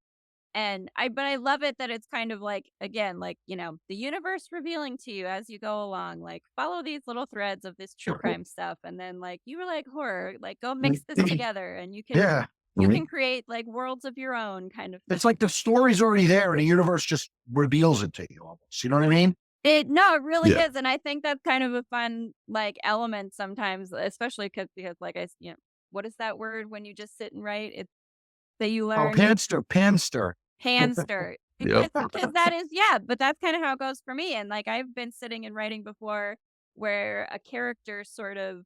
But I love it that it's kind of like, again, like, the universe revealing to you as you go along, like, follow these little threads of this true crime stuff. And then, like, you were like horror, like, go mix this together and Yeah. you can create like worlds of your own kind of thing. It's like the story's already there and the universe just reveals it to you almost. You know what I mean? No, it really Yeah. is. And I think that's kind of a fun, like, element sometimes, especially because, like, what is that word when you just sit and write? It's that you Oh, learn. panster. Hamster. Yep. Because that is yeah, but that's kinda how it goes for me, and, like, I've been sitting and writing before where a character sort of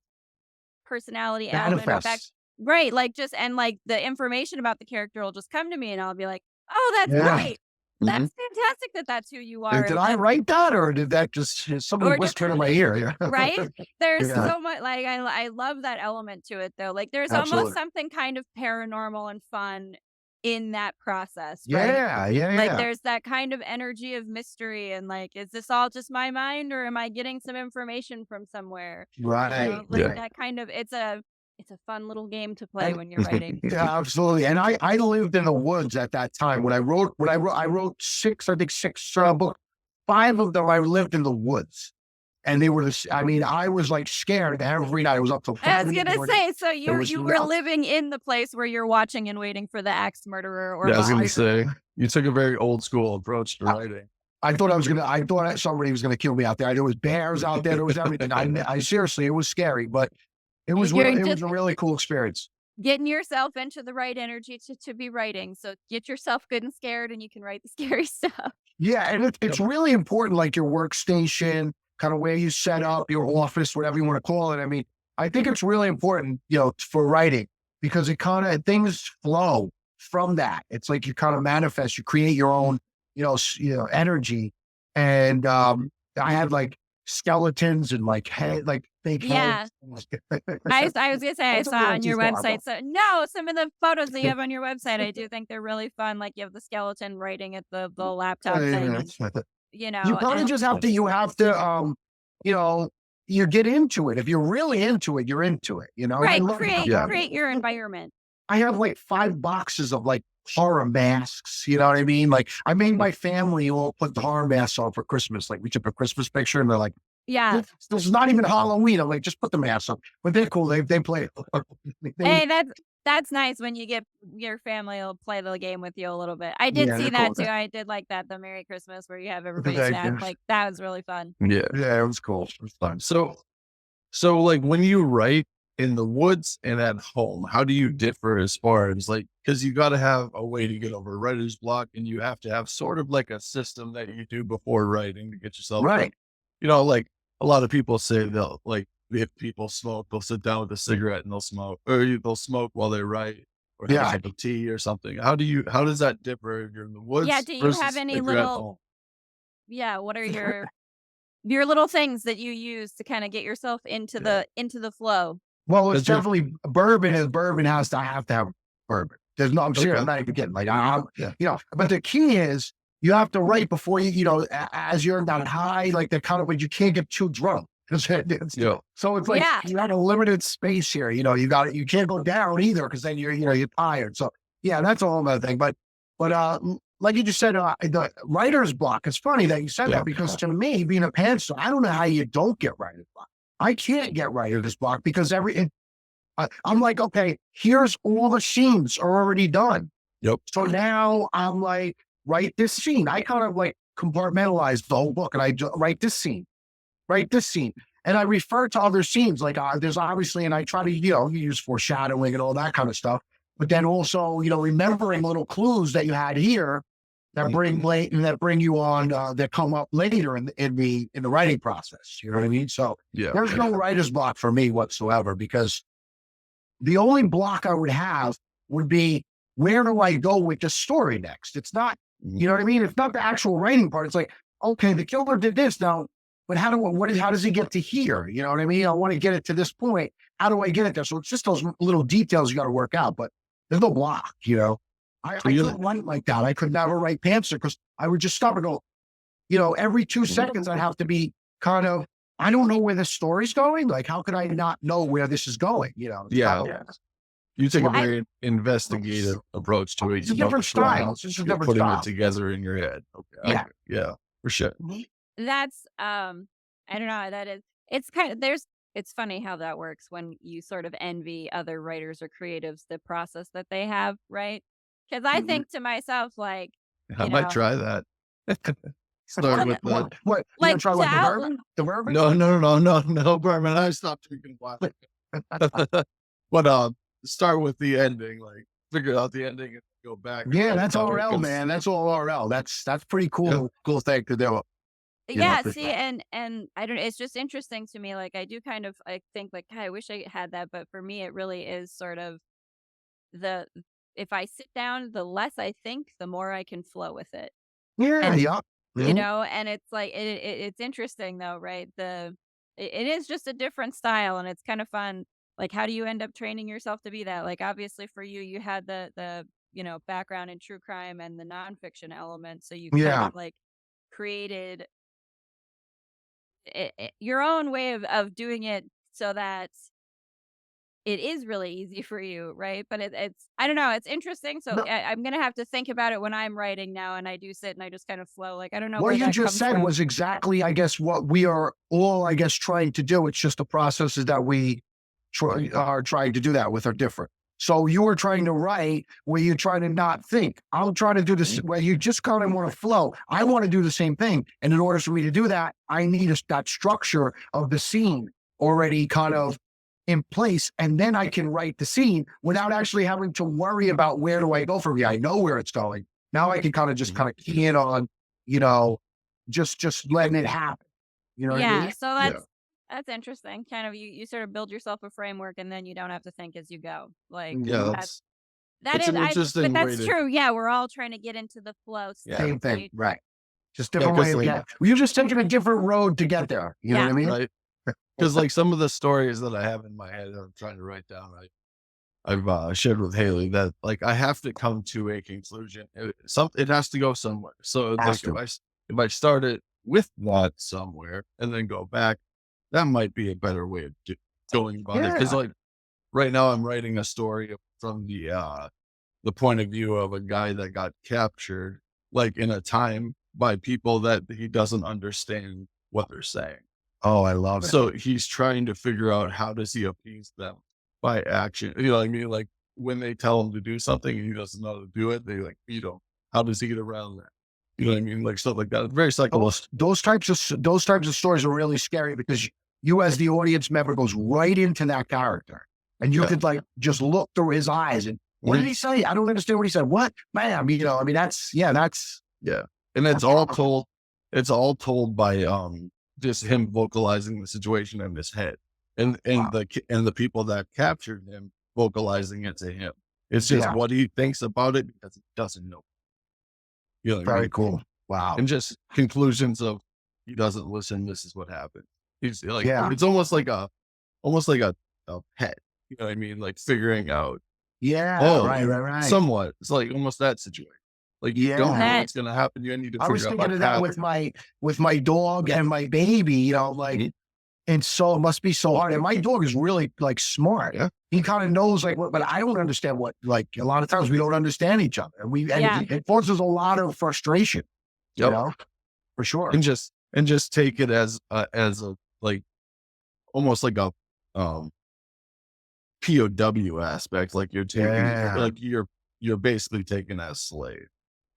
personality element or back Manifests. right, like, just and, like, the information about the character will just come to me, and I'll be like, "Oh, that's Yeah. great. Mhm. That's fantastic that that's who you are," Did I write that or did that just somebody or just whispered in my ear? Yeah. right? There's Yeah, so much like, I love that element to it, though, like, there's almost absolutely. something kind of paranormal and fun in that process, right? Yeah, Like, yeah. there's that kind of energy of mystery and, like, is this all just my mind or am I getting some information from somewhere? Right, Like, Yeah. right. that kind of it's a fun little game to play And when you're writing. yeah, absolutely. And I lived in the woods at that time. I wrote six books. Five of them I lived in the woods. And they were I mean, I was like scared every night. I was up till I 5 was in the gonna morning. say, so There was you were no living in the place where you're watching and waiting for the axe murderer or Yeah, I was gonna body. say you took a very old school approach to writing. I thought somebody was gonna kill me out there. There was bears out there. There was everything. I seriously, it was scary, but You're it was just a really cool experience. getting yourself into the right energy to be writing, so get yourself good and scared and you can write the scary stuff. Yeah, and it's Yep. really important, like your workstation, kind of where you set up your office, whatever you want to call it. I mean, I think it's really important, for writing because it kind of things flow from that. It's like you kind of manifest, you create your own, energy. And I had like skeletons and like head, like fake Yeah. heads. I was gonna say I That's a saw little on too your far, but website. So no, some of the photos that you have on your website, I do think they're really fun. Like you have the skeleton writing at the laptop thing, and you kind of and just have to, you get into it. If you're really into it, you're into it, And I Right. love Create your environment. I have like 5 boxes of like horror masks. You know what I mean? Like I made my family all put the horror masks on for Christmas. Like we took a Christmas picture and they're like, Yeah. this is not even Halloween. I'm like, just put the mask on. But they're cool. They play. Hey, that's nice when you get your family will play the game with you a little bit. I did see they're that cool. too. I did like that, the Merry Christmas where you have everybody Thank stand. you. Like that was really fun. Yeah. Yeah, it was cool. It was fun. So like when you write in the woods and at home, how do you differ as far as like, because you got to have a way to get over writer's block, and you have to have sort of like a system that you do before writing to get yourself Right. like a lot of people say they'll like, if people smoke, they'll sit down with a cigarette and they'll smoke, or they'll smoke while they write, or have a cup of tea or something. How does that differ if you're in the woods? Yeah, do you versus have any if you're at little home? what are your little things that you use to kind of get yourself into the flow? Well, it's 'Cause you're- definitely bourbon has to have bourbon. There's no, I'm serious. I'm not even kidding. Like, but the key is you have to write before as you're in that high, like the kind of, but you can't get too drunk. Yeah. So it's like, Yeah. you got a limited space here. You can't go down either because then you're tired. So yeah, that's a whole other thing. But like you just said, the writer's block, it's funny that you said that because to me, being a pantser, I don't know how you don't get writer's block. I can't get writer's block because I'm like, okay, here's all the scenes are already done. Yep. So now I'm like, write this scene. I kind of like compartmentalize the whole book and I write this scene. And I refer to other scenes. Like there's obviously, and I try to, use foreshadowing and all that kind of stuff. But then also, remembering little clues that you had here that bring you on, that come up later in the writing process. You know what I mean? So there's no writer's block for me whatsoever, because the only block I would have would be, where do I go with the story next? It's not, you know what I mean? It's not the actual writing part. It's like, okay, the killer did this now, but how does he get to here? You know what I mean? I want to get it to this point. How do I get it there? So it's just those little details you got to work out, but there's no block, I couldn't write like that. I could never write Pantser because I would just stop and go, every 2 seconds I'd have to be kind of, I don't know where the story's going. Like, how could I not know where this is going? Yeah. You take a very investigative approach to it. It's a different style. It's just a different putting style. it together in your head. Okay. Yeah, for sure. That's I don't know, it's funny how that works when you sort of envy other writers or creatives, the process that they have, right? Because I think to myself, like, I might try that. Start with the What? You like gonna try to like the out- bourbon? The bourbon? no, Berman. I stopped drinking wine. But start with the ending, like figure out the ending and go back. Yeah, that's RL, man. That's all RL. That's pretty cool. Cool thing to do. Yeah, see, and I don't know, it's just interesting to me. Like I do kind of, I think like, "God, I wish I had that," but for me, it really is sort of if I sit down, the less I think, the more I can flow with it. Yeah, And, yeah. and it's like, it's interesting though, right? It is just a different style and it's kind of fun. Like, how do you end up training yourself to be that? Like, obviously for you had the background in true crime and the nonfiction element. So you kind of like created your own way of doing it so that it is really easy for you, right? But it's I don't know, it's interesting. So No. I'm gonna have to think about it when I'm writing now, and I do sit and I just kind of flow. Like I don't know What where you that just comes said from. was exactly, I guess, what we are all, I guess, trying to do. It's just the processes that we are trying to do that with are different. So you were trying to write where you're trying to not think. I'm trying to do this where you just kind of want to flow. I want to do the same thing. And in order for me to do that, I need that structure of the scene already kind of in place. And then I can write the scene without actually having to worry about where do I go from here. I know where it's going. Now I can kind of key in on, just letting it happen. You know what I mean? So that's interesting. Kind of you sort of build yourself a framework and then you don't have to think as you go. Like that's that an is interesting but way that's to- true. Yeah, we're all trying to get into the flow state. Same thing. You- Right. Just different 'cause way of like- getting. You're just taking a different road to get there. You know what I mean? right? Because like some of the stories that I have in my head that I'm trying to write down, I've shared with Haleigh that like I have to come to a conclusion. It has to go somewhere. So like if I start it with that somewhere and then go back, that might be a better way of going about it. Because Yeah. like right now, I'm writing a story from the point of view of a guy that got captured, like in a time by people that he doesn't understand what they're saying. Oh, I love it. So he's trying to figure out how does he appease them by action. You know what I mean? Like when they tell him to do something and he doesn't know how to do it, they like beat him. How does he get around that? You know what I mean? Like stuff like that. It's very psychological. Those types of stories are really scary because you, as the audience member, goes right into that character, and you Yeah. could like just look through his eyes and what did he say? I don't understand what he said. What, man? I mean, that's Yeah. And it's all told by just him vocalizing the situation in his head. And Wow. the people that captured him vocalizing it to him. It's just Yeah. what he thinks about it because he doesn't know. You know what I Very mean? cool. Wow. And just conclusions of he doesn't listen, this is what happened. He's like Yeah. it's almost like a pet. You know what I mean? Like figuring out Yeah. oh Right. somewhat. It's like almost that situation. Like you don't know That- what's gonna happen. You need to I was figure out thinking what of that happened. with my dog and my baby, like, Mhm. and so it must be so hard. And my dog is really like smart. Yeah. He kind of knows like what, but I don't understand what, like a lot of times we don't understand each other. And Yeah. it causes a lot of frustration, Yep. for sure. And just take it as a like almost like a POW aspect. Like you're taking Yeah. like you're basically taken as slave.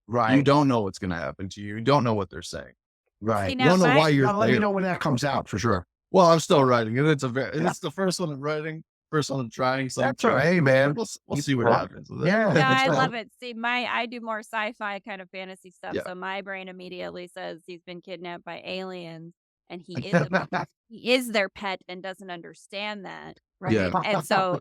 You Right. don't know what's gonna happen to you. You don't know what they're saying. Right. See, You now don't know my- why you're Let me there. know when that comes out for sure. Well, I'm still writing it. It's Yeah. it's the first one I'm writing, first one I'm trying. So That's all right. Hey, man. we'll see what Well, happens with it. Yeah. No, I So- love it. See, I do more sci-fi kind of fantasy stuff. Yeah. So my brain immediately says he's been kidnapped by aliens and he is their pet and doesn't understand that. Right. Yeah. And so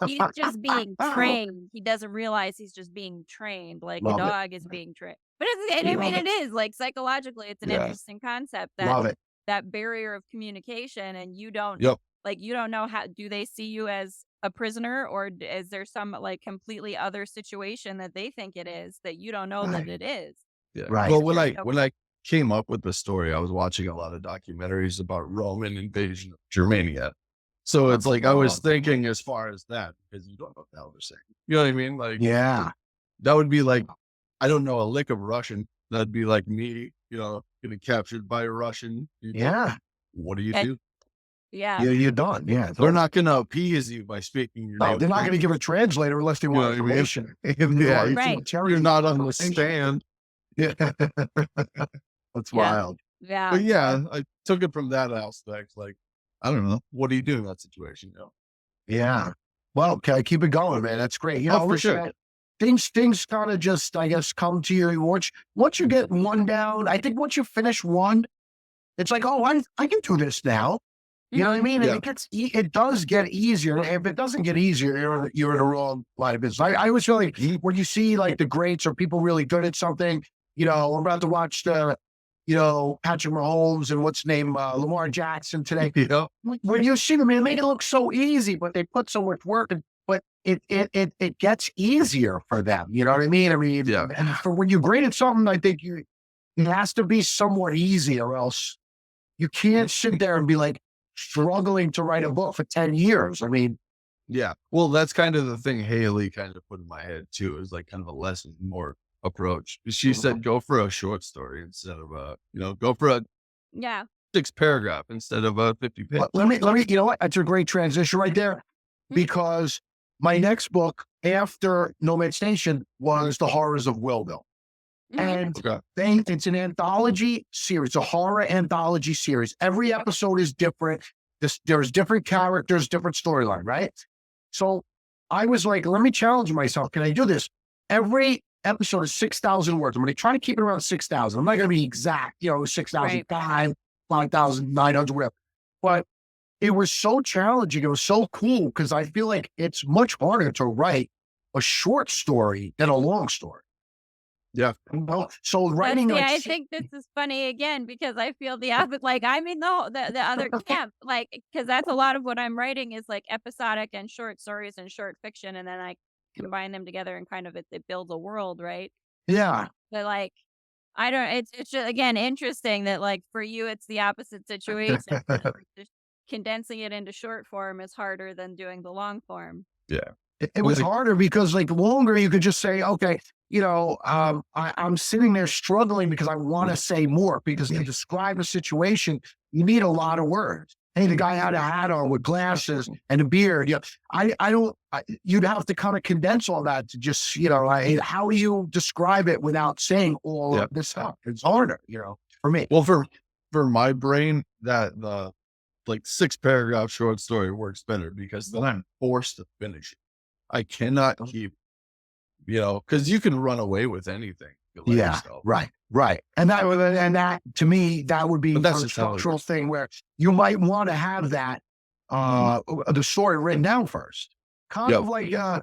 he's just being trained. He doesn't realize he's just being trained like Love a it. dog is being trained. But I mean, Love it is like psychologically, it's an Yeah. interesting concept Love that it. that barrier of communication, and you don't Yep. like you don't know how do they see you as a prisoner, or is there some like completely other situation that they think it is that you don't know Right. that it is? Yeah. Right. Well, Very when I came up with the story, I was watching a lot of documentaries about Roman invasion of Germania. So it's like I was thinking as far as that because you don't know what the hell they're saying. You know what I mean? Like Yeah. that would be like I don't know a lick of Russian. That'd be like me, getting captured by a Russian. Yeah. What do you And- do? Yeah. You're done. Yeah. They're not going to appease you by speaking your No, native they're not going to give a translator unless they You know want what I mean? information. Yeah, Right. You're not on the stand. Yeah. That's Yeah. wild. Yeah. But yeah, I took it from that aspect. Like, I don't know. What do you do in that situation? Yeah. Well, okay, keep it going, man. That's great. Oh, for listen, sure. man, things kind of just, I guess, come to you. Once you get one down, I think once you finish one, it's like, oh, I can do this now. You know what I mean? Yeah. And it does get easier. If it doesn't get easier, you're in the wrong line of business. I always feel like when you see like the greats or people really good at something, I'm about to watch the, Patrick Mahomes and what's his name, Lamar Jackson today. When you see them, man, they make it look so easy, but they put so much work in. But it gets easier for them. You know what I mean? Yeah. And for when you're great at something, I think it has to be somewhat easy, or else you can't sit there and be like struggling to write a book for 10 years. Yeah. Well, that's kind of the thing Haleigh kind of put in my head too, is like kind of a lesson more approach. She said, go for a short story instead of go for a Yeah. 6-paragraph instead of a 50 page. Let me, you know what? That's a great transition right there, because my next book after Nomad Station was The Horrors of Willville. Mhm. And Okay. it's an anthology series, a horror anthology series. Every episode is different. There's different characters, different storyline, right? So I was like, let me challenge myself. Can I do this? Every episode is 6,000 words. I'm going to try to keep it around 6,000. I'm not going to be exact, 6,005, 5,900, whatever. But it was so challenging. It was so cool because I feel like it's much harder to write a short story than a long story. Yeah. So writing, See, like, I think this is funny again because I feel the opposite. Like I'm in the other camp, like because that's a lot of what I'm writing is like episodic and short stories and short fiction, and then I combine them together and kind of it builds a world, right? yeah, But like I don't. It's just again interesting that like for you it's the opposite situation. condensing it into short form is harder than doing the long form. Yeah. It was Like, harder because like longer you could just say, okay, I'm sitting there struggling because I want to say more because to describe a situation, you need a lot of words. Hey, the guy had a hat on with glasses and a beard. Yeah, I don't. You'd have to kind of condense all that to just, how do you describe it without saying all yeah. of this stuff? It's harder, for me. Well, for my brain, that the like 6-paragraph short story works better because then I'm forced to finish it. I cannot keep, because you can run away with anything. You let Yeah, yourself. right. And that to me, that would be But that's a just how it structural works. thing where you might want to have that the story written down first. Kind of Yep. like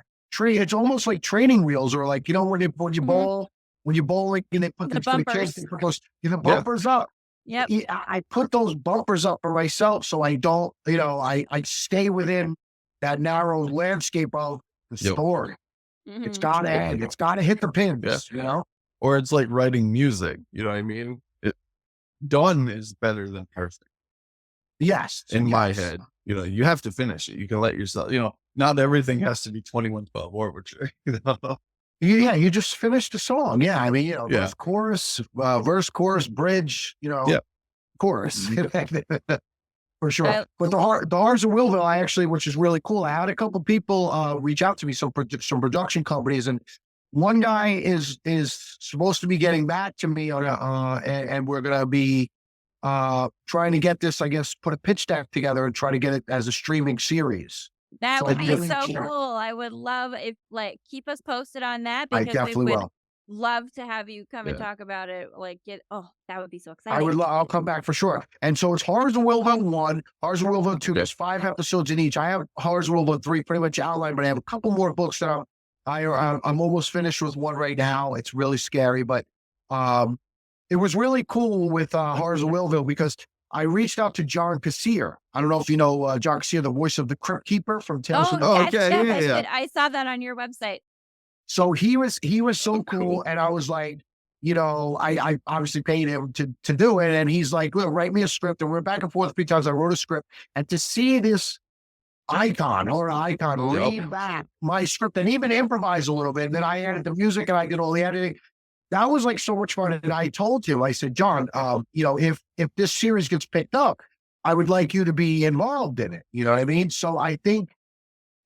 it's almost like training wheels, or like, when you Mhm. when you bowl, like, and they put The for the kids, bumpers. they put those the Yeah. bumpers up. Yep. I put those bumpers up for myself so I don't, I stay within that narrow landscape of the Yep. story. It's Mhm. gotta end. It's gotta hit the pins, Yeah. Or it's like writing music. You know what I mean? Done is better than perfect Yes. in my yes. head. You have to finish it. You can let yourself, not everything has to be 2112 Overture. Yeah, you just finished the song. Yeah, I mean, Yeah. verse, chorus, bridge, Yeah. chorus. For sure. I- But the Hearts of Willville, I actually, which is really cool. I had a couple people reach out to me, some production companies, and one guy is supposed to be getting back to me on and we're gonna be trying to get this, I guess, put a pitch deck together and try to get it as a streaming series. That So would I be really so can't- cool. I would love if keep us posted on that I because we definitely would will. love to have you come and Yeah. talk about it. That would be so I exciting. would. I'll come back for sure. And so it's Horrors of Willville 1, Horrors of Willville 2. There's 5 episodes in each. I have Horrors of Willville 3 pretty much outlined, but I have a couple more books that I'm almost finished with one right now. It's really scary, but it was really cool with Horrors of Willville because I reached out to John Kassir. I don't know if you know John Kassir, the voice of the Crypt Keeper from Tales Oh, from the Oh, yes, okay, yes, yeah, I yeah. did. I saw that on your website. So he was so cool, Cool. and I was like, I obviously paid him to do it, and he's like, look, write me a script, and we're back and forth 3 times. I wrote a script, and to see this icon read back my script and even improvise a little bit, and then I added the music and I did all the editing. That was like so much fun. And I told him, I said, John, if this series gets picked up, I would like you to be involved in it. You know what I mean? So I think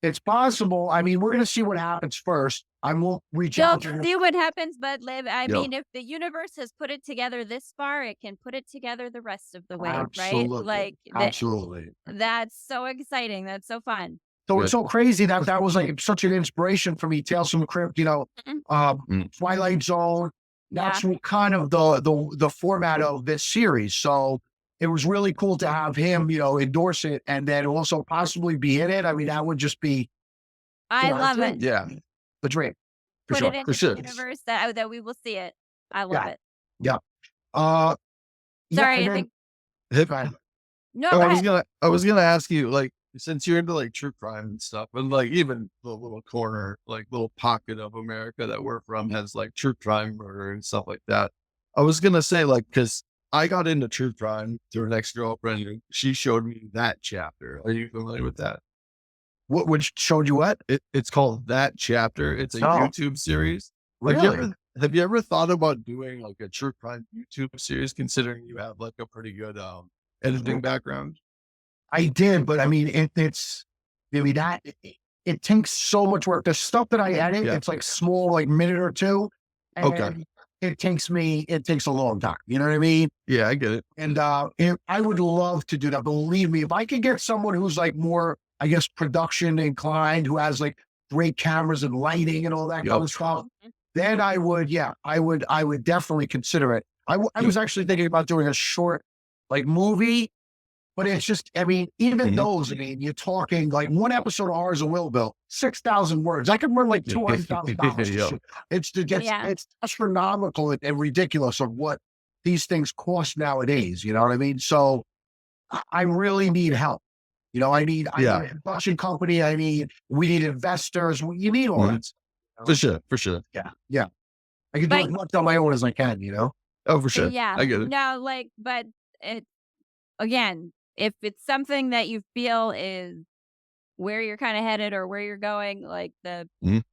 it's possible. I mean, we're going to see what happens first. I won't reach You'll out to him. see what happens, but I Yep. mean, if the universe has put it together this far, it can put it together the rest of the way, right? Absolutely. Absolutely. That's so exciting. That's so fun. So Good. it's so crazy that was like such an inspiration for me. Tales from the Crypt, Mhm. Twilight Zone. That's Yeah. kind of the format of this series. So it was really cool to have him, endorse it and then also possibly be in it. I mean, that would just be I Yeah, love that's it. Yeah. the dream. For Put sure. it for into sure. the universe that we will see it. I love it. Uh, yeah, Sorry, and I then- think go ahead. no. Oh, Go I was gonna ask you, like, since you're into like true crime and stuff, and like even the little corner, like little pocket of America that we're from has like true crime murder and stuff like that. I was gonna say, like, because I got into true crime through an ex-girlfriend, and she showed me that chapter. Are you familiar with that? What which showed you what? It's called That Chapter. It's a Oh. YouTube series. Really? Have you ever thought about doing like a true crime YouTube series, considering you have like a pretty good editing background? I did, but I mean, it takes so much work. The stuff that I edit, Yeah. it's like small, like minute or two. And Okay. it takes a long time. You know what I mean? Yeah, I get it. And I would love to do that. Believe me, if I could get someone who's like more, I guess, production inclined, who has like great cameras and lighting and all that kind Yep. of stuff, then I would definitely consider it. I was actually thinking about doing a short, like movie, but it's just, I mean, even Mhm. those, I mean, you're talking like one episode of Horrors of Willville, 6,000 words. I could run like $200,000. Yeah. Yeah. It's astronomical and ridiculous of what these things cost nowadays. You know what I mean? So I really need help. I need Yeah. a production company. We need investors. You need all Mhm. that. For sure. Yeah. I can do But- as much on my own as I can, Oh, for sure. Yeah. I get it. No, but it again, if it's something that you feel is where you're kind of headed or where you're going, like Mhm.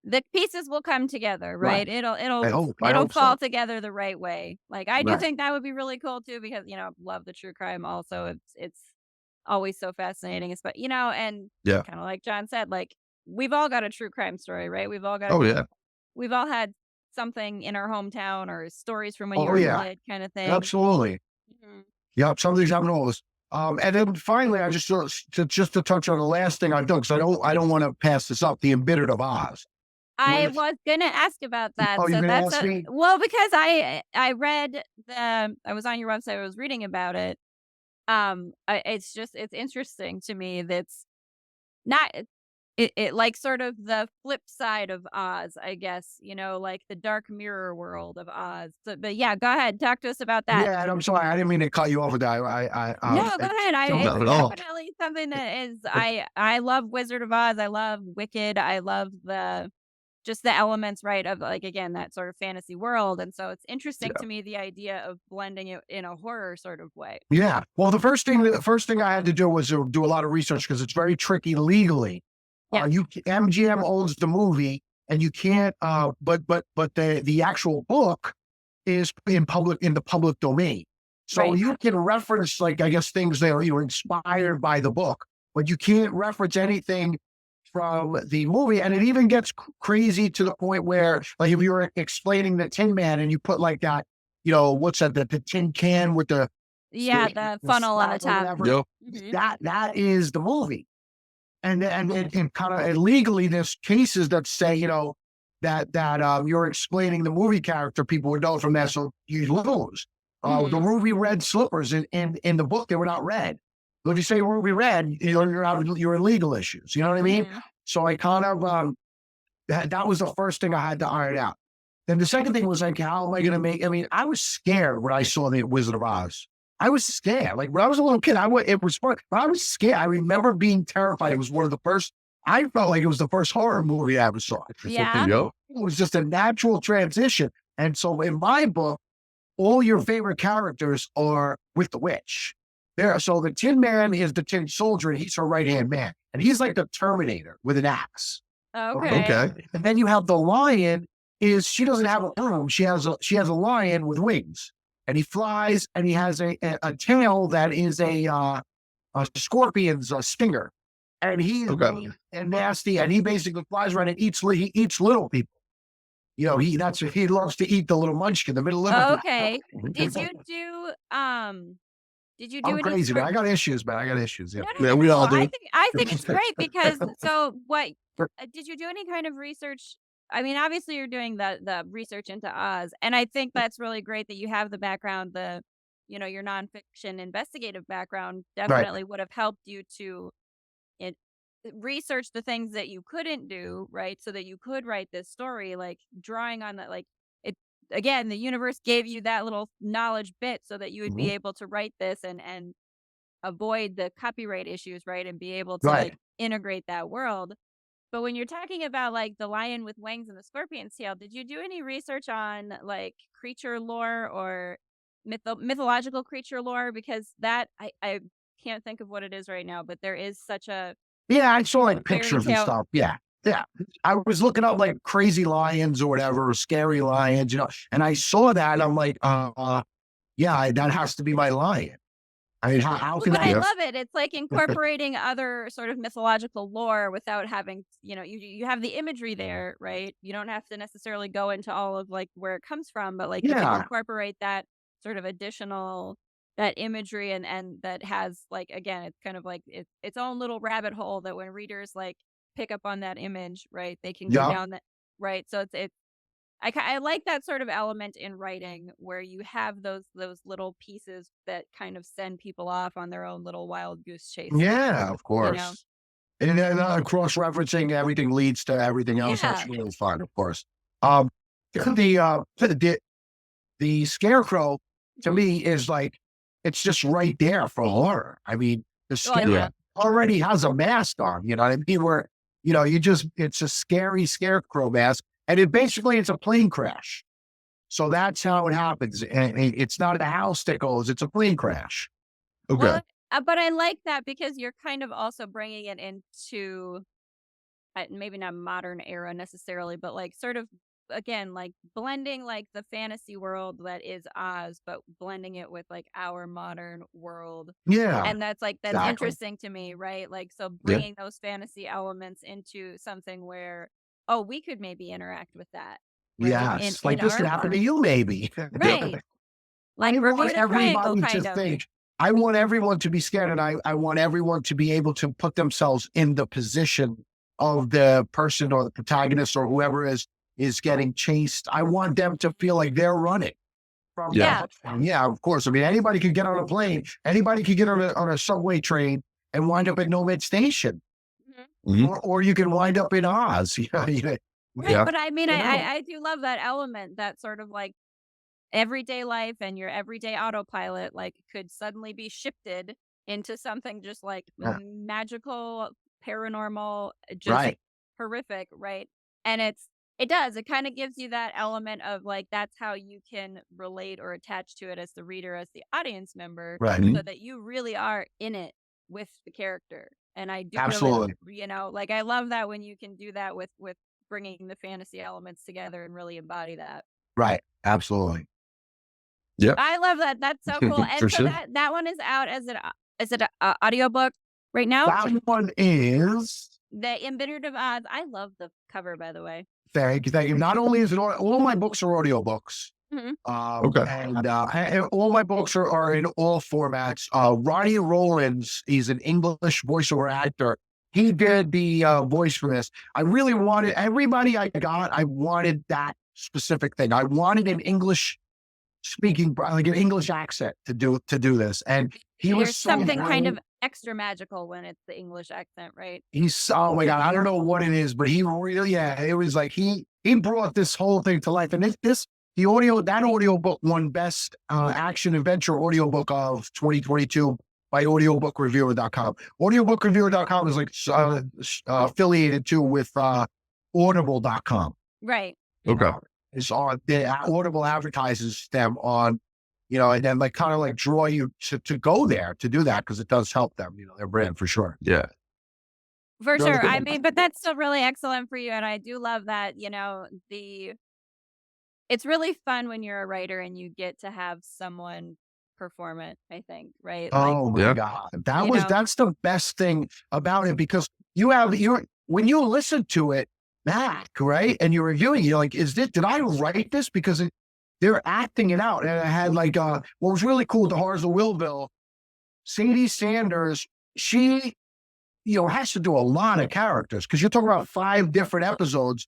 the pieces will come together, Right. right? It'll I it'll hope fall so. together the right way. Like I do Right. think that would be really cool too because love the true crime also. It's always so fascinating, but and Yeah. kind of like John said, like we've all got a true crime story, right? Oh yeah. We've all had something in our hometown or stories from when you Oh were a yeah, kid kind of thing. absolutely. Mhm. Yep, some things happen always. And then finally, I just to touch on the last thing I've done because I don't want to pass this up. The Embittered of Oz. I With, was gonna ask about that. oh, you're So gonna that's ask me? because I read I was on your website, I was reading about it. It's interesting to me that's not it like sort of the flip side of Oz, I guess, like the dark mirror world of Oz. So, but yeah, go ahead, talk to us about that. Yeah, and I'm sorry, I didn't mean to cut you off with that. No, go ahead. So, It's Not at all. definitely something that is I love Wizard of Oz. I love Wicked. I love the just the elements, right, of like again that sort of fantasy world. And so it's interesting yeah. to me the idea of blending it in a horror sort of way. Yeah. Well, the first thing I had to do was do a lot of research because it's very tricky legally. Yeah. MGM owns the movie, and you can't. But the actual book is in the public domain, so Right. you can reference like I guess things that are inspired by the book, but you can't reference anything from the movie. And it even gets crazy to the point where, like, if you were explaining the Tin Man and you put like that, what's that, the tin can with the Yeah, the funnel on the slap or top. whatever, Yep. Mhm. that is the movie. And kind of legally, there's cases that say, that you're explaining the movie character, people would know from that, so you lose. The Mhm. ruby red slippers in the book, they were not red. But if you say ruby red, you're in legal issues. You know what I mean? Mhm. So I kind of that was the first thing I had to iron out. Then the second thing was like, how am I going to make? I mean, I was scared when I saw the Wizard of Oz. I was scared. Like when I was a little kid, it was fun, but I was scared. I remember being terrified. It was one of the first. I felt like it was the first horror movie I ever saw. Yeah. Yep. It was just a natural transition. And so in my book, all your favorite characters are with the witch. So the Tin Man is the Tin Soldier, and he's her right hand man, and he's like the Terminator with an axe. Okay. Okay. And then you have the lion. Is she doesn't have a broom? She has a lion with wings, and he flies, and he has a tail that is a scorpion's stinger, and he's Okay. mean and nasty, and he basically flies around and he eats little people. He loves to eat the little munchkin, the middle Liverpool. Okay. Did you do did you do I'm any crazy, man. sort I got issues, man. I got issues. Yeah. No, Yeah, we all I do. think it's great because so what did you do any kind of research? I mean, obviously you're doing the research into Oz, and I think that's really great that you have the background, your nonfiction investigative background Right. definitely would have helped you to it, research the things that you couldn't do, right? So that you could write this story, like drawing on that, like it again, the universe gave you that little knowledge bit so that you would be Mhm. able to write this and avoid the copyright issues, right? And be able to Right. like integrate that world. But when you're talking about like the lion with wings and the scorpion's tail, did you do any research on like creature lore or mythological creature lore? Because that I can't think of what it is right now, but there is such a Yeah, I saw like fairy pictures and tale. stuff. Yeah. Yeah. I was looking up like crazy lions or whatever, or scary lions, and I saw that and I'm like, yeah, that has to be my lion. I mean, how Well, can but I that? Yeah. love it. It's like incorporating other sort of mythological lore without having, you have the imagery there, right? You don't have to necessarily go into all of like where it comes from, but like you can Yeah. incorporate that sort of additional that imagery and that has like again, it's kind of like its own little rabbit hole that when readers like pick up on that image, right? They can go Yeah. down that right. So it's I like that sort of element in writing where you have those little pieces that kind of send people off on their own little wild goose chase, Yeah, of you know? course. And then cross-referencing everything leads to everything else. That's Yeah. really fun, of course. Um, the scarecrow to Mhm. me is like it's just right there for horror. I mean, the Well, scarecrow yeah. Yeah. already has a mask on. You know what I mean? Where it's a scary scarecrow mask, and it's a plane crash. So that's how it happens. And it's not a house that goes; it's a plane crash. Okay. Well, But I like that because you're kind of also bringing it into maybe not modern era necessarily, but like sort of again like blending like the fantasy world that is Oz, but blending it with like our modern world. Yeah, And that's exactly. interesting to me, right? Like so Yeah. bringing those fantasy elements into something where oh, we could maybe interact with that, right? In Yes, in like this our could happen to world. you, maybe. Right. Like I want Bermuda Triangle everybody to kind of. think. I want everyone to be scared, and I want everyone to be able to put themselves in the position of the person or the protagonist or whoever is getting chased. I want them to feel like they're running from Yeah. Yeah. and yeah, of course. I mean, anybody could get on a plane, anybody could get on a subway train and wind up at Nomad Station, Mhm. Mhm. or you can wind up in Oz. Right. Yeah. But I mean You know? I do love that element that sort of like everyday life and your everyday autopilot like could suddenly be shifted into something just like Yeah, magical, paranormal, just right, horrific, right? And it kind of gives you that element of like that's how you can relate or attach to it as the reader, as the audience member, right, Mhm. so that you really are in it with the character. And I do really, absolutely, like I love that when you can do that with bringing the fantasy elements together and really embody that. right, absolutely. Yep. I love that. That's so cool. For And so sure. that one is out as is it a audiobook right now? That one is The Embittered of Oz. I love the cover, by the way. thank you, thank you. Not only is it all my books are audiobooks, Mhm. Okay. and all my books are in all formats. Ronnie Rollins, he's an English voiceover actor. He did the voice for this. I really wanted everybody I got. I wanted that specific thing. I wanted an English speaking, like an English accent to do this, and he was There's so something kind great. of extra magical when it's the English accent, right? He's oh my god, I don't know what it is, but he really, yeah, it was like he brought this whole thing to life. And this the audio that audio book won best action adventure audiobook of 2022 by audiobookreviewer.com. Audiobookreviewer.com is like affiliated too with audible.com. Right. You Okay. know, it's on the Audible advertises them on, and then like kind of like draw you to go there to do that because it does help them, their brand for sure. Yeah. For Really sure. I good. mean, but that's still really excellent for you. And I do love that, it's really fun when you're a writer and you get to have someone perform it, I think, right? Like, Oh my Yeah. God. you know, That's the best thing about it because when you listen to it back, right? And you're reviewing, you're like, did I write this? Because they're acting it out. And I had like, what was really cool, the Horrors of Willville, Sadie Sanders, she, has to do a lot of characters because you're talking about 5 different episodes,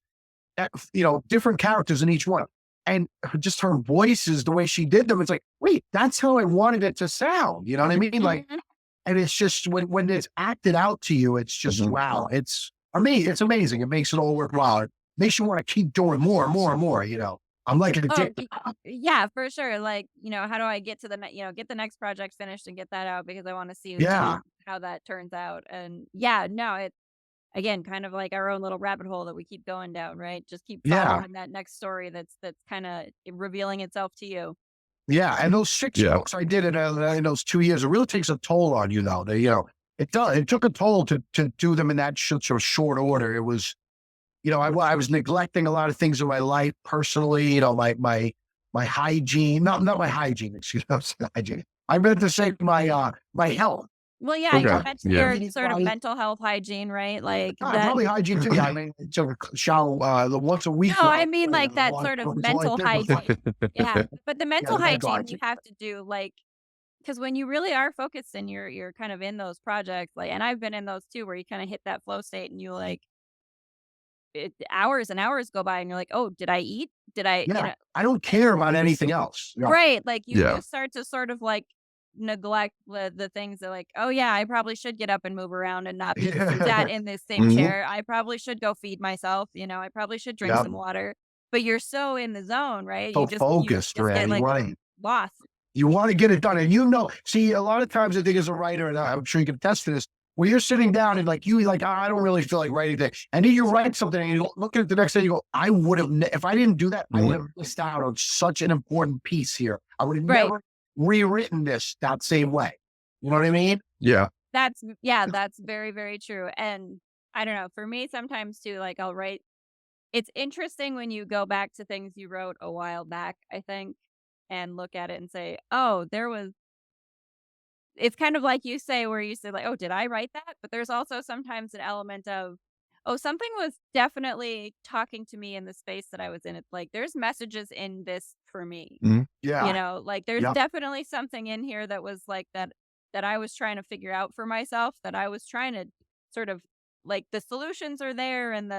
different characters in each one. And just her voices, the way she did them, it's like, wait, that's how I wanted it to sound. You know what I mean? Like, mhm. and it's just when it's acted out to you, it's just Mhm. wow. It's amazing. It makes it all worthwhile. It makes you want to keep doing more and more and more. I'm like Oh, addicted. yeah, for sure. Like, how do I get to get the next project finished and get that out because I want to see, Yeah, how that turns out. And yeah, no, it's again kind of like our own little rabbit hole that we keep going down, right? Just keep yeah, following that next story that's kind of revealing itself to you. yeah. And those 6 Yeah. books I did in those 2 years, it really takes a toll on you, though. It does. It took a toll to do them in that such a short order. It was, I was neglecting a lot of things in my life personally. My hygiene, not my hygiene. Excuse me, hygiene. I meant to say my health. Well, yeah, Okay. Yeah. your sort of mental health hygiene, right? Like that. Probably hygiene too. Yeah, I mean, took a shower the once a week. No, I mean like that sort of mental hygiene. Yeah, but the mental the mental hygiene you hygiene. have to do like because when you really are focused and you're kind of in those projects, like, and I've been in those too, where you kind of hit that flow state and you like hours and hours go by and you're like, oh, did I eat? Did I, Yeah, I don't care about anything else. Yeah. right? Like Yeah. you start to sort of like neglect the things that like, oh yeah, I probably should get up and move around and not be sat in this same Mhm. chair. I probably should go feed myself. I probably should drink Yep. some water. But you're so in the zone, right? So You just focused, get man. like lost. You want to get it done, and see, a lot of times I think as a writer, and I'm sure you can attest to this, where you're sitting down and like I don't really feel like writing things, and then you write something and you look at it the next day, and you go, I would have if I didn't do that, I Mhm. would have missed out on such an important piece here. I would have Right. never rewritten this that same way. You know what I mean? Yeah. That's very, very true. And I don't know, for me sometimes too, like I'll write it's interesting when you go back to things you wrote a while back, I think, and look at it and say, "Oh, there was." It's kind of like you say where you say like, "Oh, did I write that?" But there's also sometimes an element of, "Oh, something was definitely talking to me in the space that I was in." It's like there's messages in this for me. Mhm. Yeah. Like there's Yep. definitely something in here that was like that I was trying to figure out for myself, that I was trying to sort of like the solutions are there and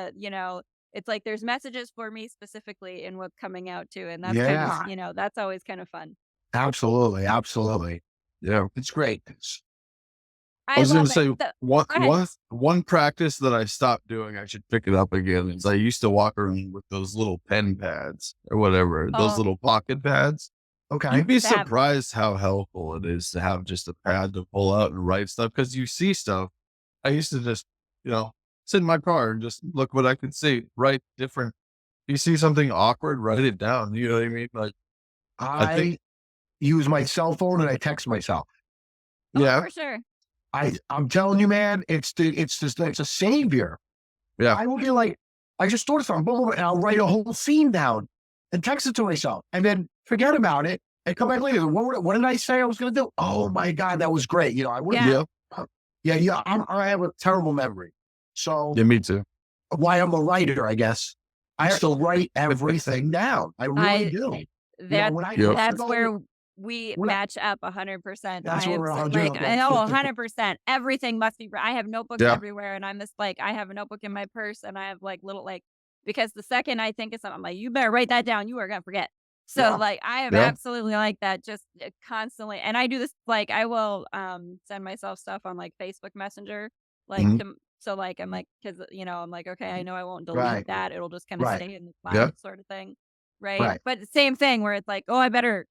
it's like there's messages for me specifically in what's coming out too. And that's kind of, Yeah. that's always kind of fun. Absolutely. Absolutely. Yeah. It's great. I I was going love to it. say So, one, go ahead. one, one practice that I stopped doing, I should pick it up again, is I used to walk around with those little pen pads or whatever, those Oh, little pocket pads. Okay. You'd be fab. surprised how helpful it is to have just a pad to pull out and write stuff, because you see stuff. I used to just, sit in my car and just look what I could see, write different. You see something awkward, write it down. You know what I mean? Like, I think, I use my cell phone and I text myself. Oh, yeah, for sure. I'm telling you, man, it's a savior. yeah, I will be like, I just thought of something, blah, blah, blah, and I'll write a whole scene down and text it to myself and then forget about it and come back later. What did I say I was going to do? Oh my God, that was great. I would Yeah. yeah, I have a terrible memory. So yeah, me too. why I'm a writer, I guess. I still write everything down. I really I do. That Yep. that's where we When I- match up 100%. That's I where am we're so, 100. like I know 100%. Everything must be. I have notebooks Yeah. everywhere, and I'm this like I have a notebook in my purse, and I have like little because the second I think of something, I'm like, you better write that down. You are gonna forget. So Yeah. like I am Yeah. absolutely like that, just constantly. And I do this like I will send myself stuff on like Facebook Messenger, like Mhm. so like I'm like because I'm like okay, I know I won't delete Right. that. It'll just kind of Right. stay in the Yeah. cloud sort of thing. Right. Right. But the same thing where it's like, oh, I better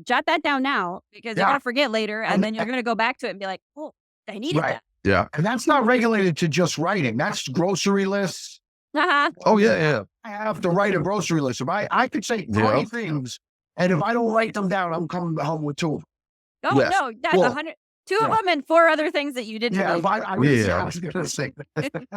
jot that down now because you're Yeah. gonna forget later, and And then you're gonna go back to it and be like, oh, I needed right. Yeah. And that's not regulated to just writing. That's grocery lists. that. Uh-huh. Oh, yeah. I have to write a grocery list. If I could say 20 Yeah. things, and if I don't write them down, I'm coming home with 2 of them. Oh Yes. no, that's Well, 100. Two of yeah. them and 4 other things that you didn't Yeah, delete. if I was, Yeah. I was going to say,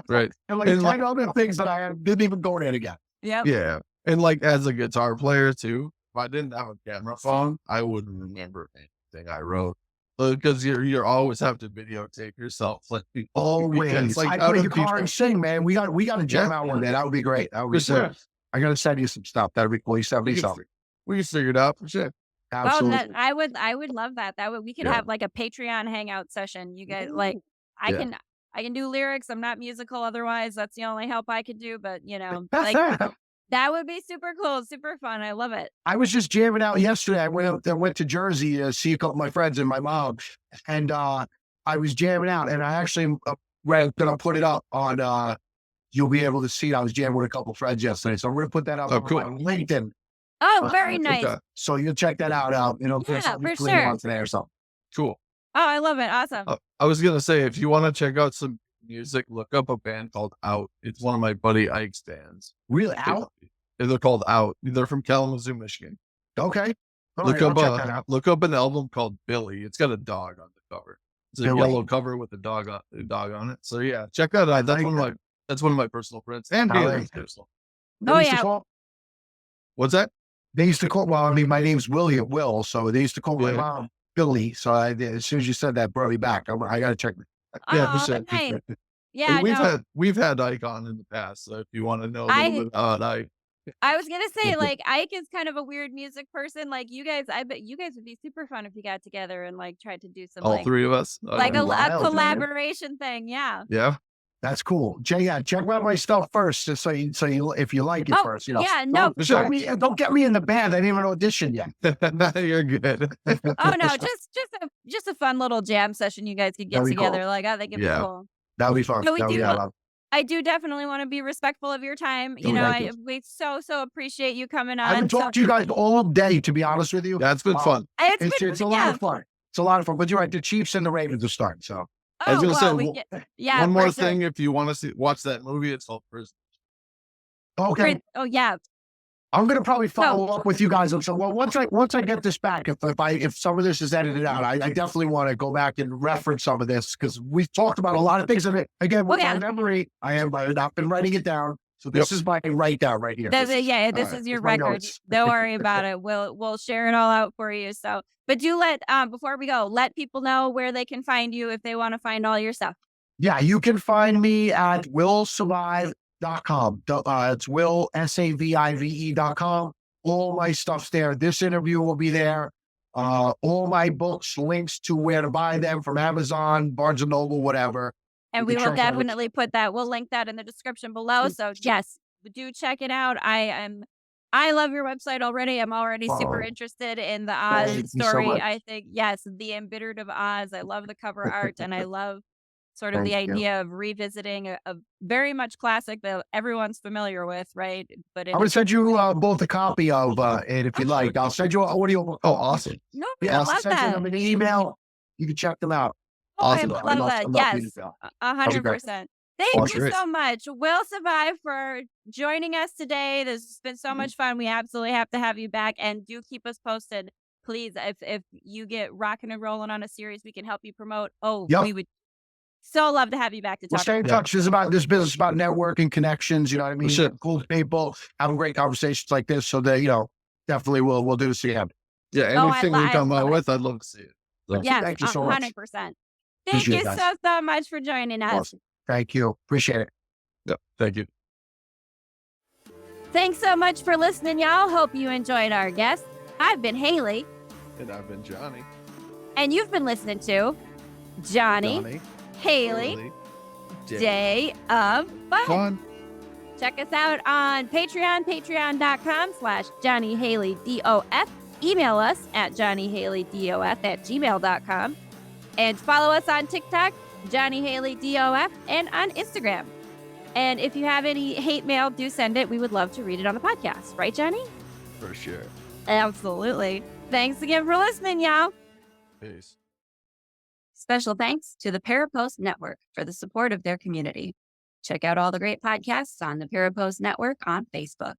Right. and like And 10 other things that I didn't even go there again. Yep. Yeah. And like as a guitar player too, if I didn't have a camera phone, I wouldn't remember anything I wrote. Because you always have to videotape yourself. Like Always. like I how play do guitar people? and sing, man. We got to jam Yeah. out one day. That would be great. That would be For sure. cool. I got to send you some stuff. That would be cool. You send me We can, something. we can figure it out for sure. Well, Absolutely. I would love that. That would we could Yeah. have like a Patreon hangout session. You guys like I Yeah. can I can do lyrics. I'm not musical otherwise. That's the only help I could do. But like that would be super cool, super fun. I love it. I was just jamming out yesterday. I went to Jersey to see a couple of my friends and my mom, and I was jamming out. And I actually gonna put it up on. You'll be able to see it. I was jamming with a couple of friends yesterday, so we're gonna put that up Oh, on cool. my LinkedIn. Oh, very nice. Okay. So you'll check that out. Yeah, for sure. On today or something. Cool. Oh, I love it. Awesome. I was gonna say, if you want to check out some music, look up a band called Out. It's one of my buddy Ike's bands. Really out? They're called Out. They're from Kalamazoo, Michigan. Okay. All Look right, up I'll check that out. look up an album called Billy. It's got a dog on the cover. It's a Billy. yellow cover with a dog on it. So yeah, check that out. That's one of my personal friends and Haleigh. Haley's personal. Oh, They used to yeah. call- What's that? They used to call. Well, I mean, my name's Will, so they used to call my Yeah. mom Billy. So as soon as you said that, brought me back. I got to check. Yeah, Oh, for sure. nice. And Yeah, we've had Ike on in the past. So if you want to know a little I bit about Ike, I was gonna say like Ike is kind of a weird music person. Like you guys, I bet you guys would be super fun if you got together and like tried to do some all three of us. like Oh, a wild, man. collaboration thing. Yeah. Yeah. That's cool. Jay, check out my stuff first, just so you if you like it Oh, first. yeah, no. Don't get me in the band. I didn't even audition yet. You're good. Oh no, just a fun little jam session you guys could get That'd be cool. together. Like I think it'd be Yeah. cool. That'll be fun. No, we That'll be do. a lot. I do definitely want to be respectful of your time. Oh, thank you. We so appreciate you coming I haven't on. talked to you guys all day, to be honest with you. That's been fun. It's a lot of fun. It's a lot of fun. But you're right. The Chiefs and the Ravens are starting. So I was Oh, gonna say, well, yeah, one for more sure. thing, if you want to watch that movie, it's called Prison. okay. Oh yeah. I'm gonna probably follow up with you guys on some. Well, once I get this back, if some of this is edited out, I definitely want to go back and reference some of this because we've talked about a lot of things. And again, with my memory, I have not been writing it down. So this is my write down right here. This is your record. Don't worry about it. We'll share it all out for you. So, but do before we go, let people know where they can find you if they want to find all your stuff. Yeah, you can find me at 𝓕𝓻𝓪𝓷𝓻𝓽. It's Will SAVIVE.com. All my stuff's there. This interview will be there. All my books, links to where to buy them from Amazon, Barnes and Noble, whatever. And we will definitely put that. We'll link that in the description below. So yes, do check it out. I love your website already. I'm already super interested in the Oz story. So I think yes, 𝓕𝓻𝓪𝓷𝓴𝓲 of Oz. I love the cover art, and I love sort of the idea of revisiting a very much classic that everyone's familiar with, right? But I'm going to send you both a copy of it if you like. I'll send you an audio book. Oh, awesome. No, Yeah, I love I'll send that. them an email. You can check them out. Oh, Awesome. I love that. Yes, 100%. Thank you so much, Will Savive, for joining us today. This has been so much fun. We absolutely have to have you back, and do keep us posted, please. If you get rocking and rolling on a series, we can help you promote. We would so love to have you back to talk. We'll stay in touch. This business is about networking, connections. You know what I mean? Sure. Cool people having great conversations like this. So that definitely we'll do this again. Yeah, anything we come out with, I'd love to see it. So. Yes, thank you so much. 100%. Thank you so much for joining us. Awesome. Thank you. Appreciate it. Yeah, thank you. Thanks so much for listening, y'all. Hope you enjoyed our guest. I've been Haleigh. And I've been Johnny. And you've been listening to Johnny Haleigh Day of Fun. Check us out on Patreon, patreon.com/JohnnyHaleighDOF. Email us at JohnnyHaleighDOF@gmail.com. And follow us on TikTok, Johnny Haleigh DOF, and on Instagram. And if you have any hate mail, do send it. We would love to read it on the podcast. Right, Johnny? For sure. Absolutely. Thanks again for listening, y'all. Peace. Special thanks to the Parapost Network for the support of their community. Check out all the great podcasts on the Parapost Network on Facebook.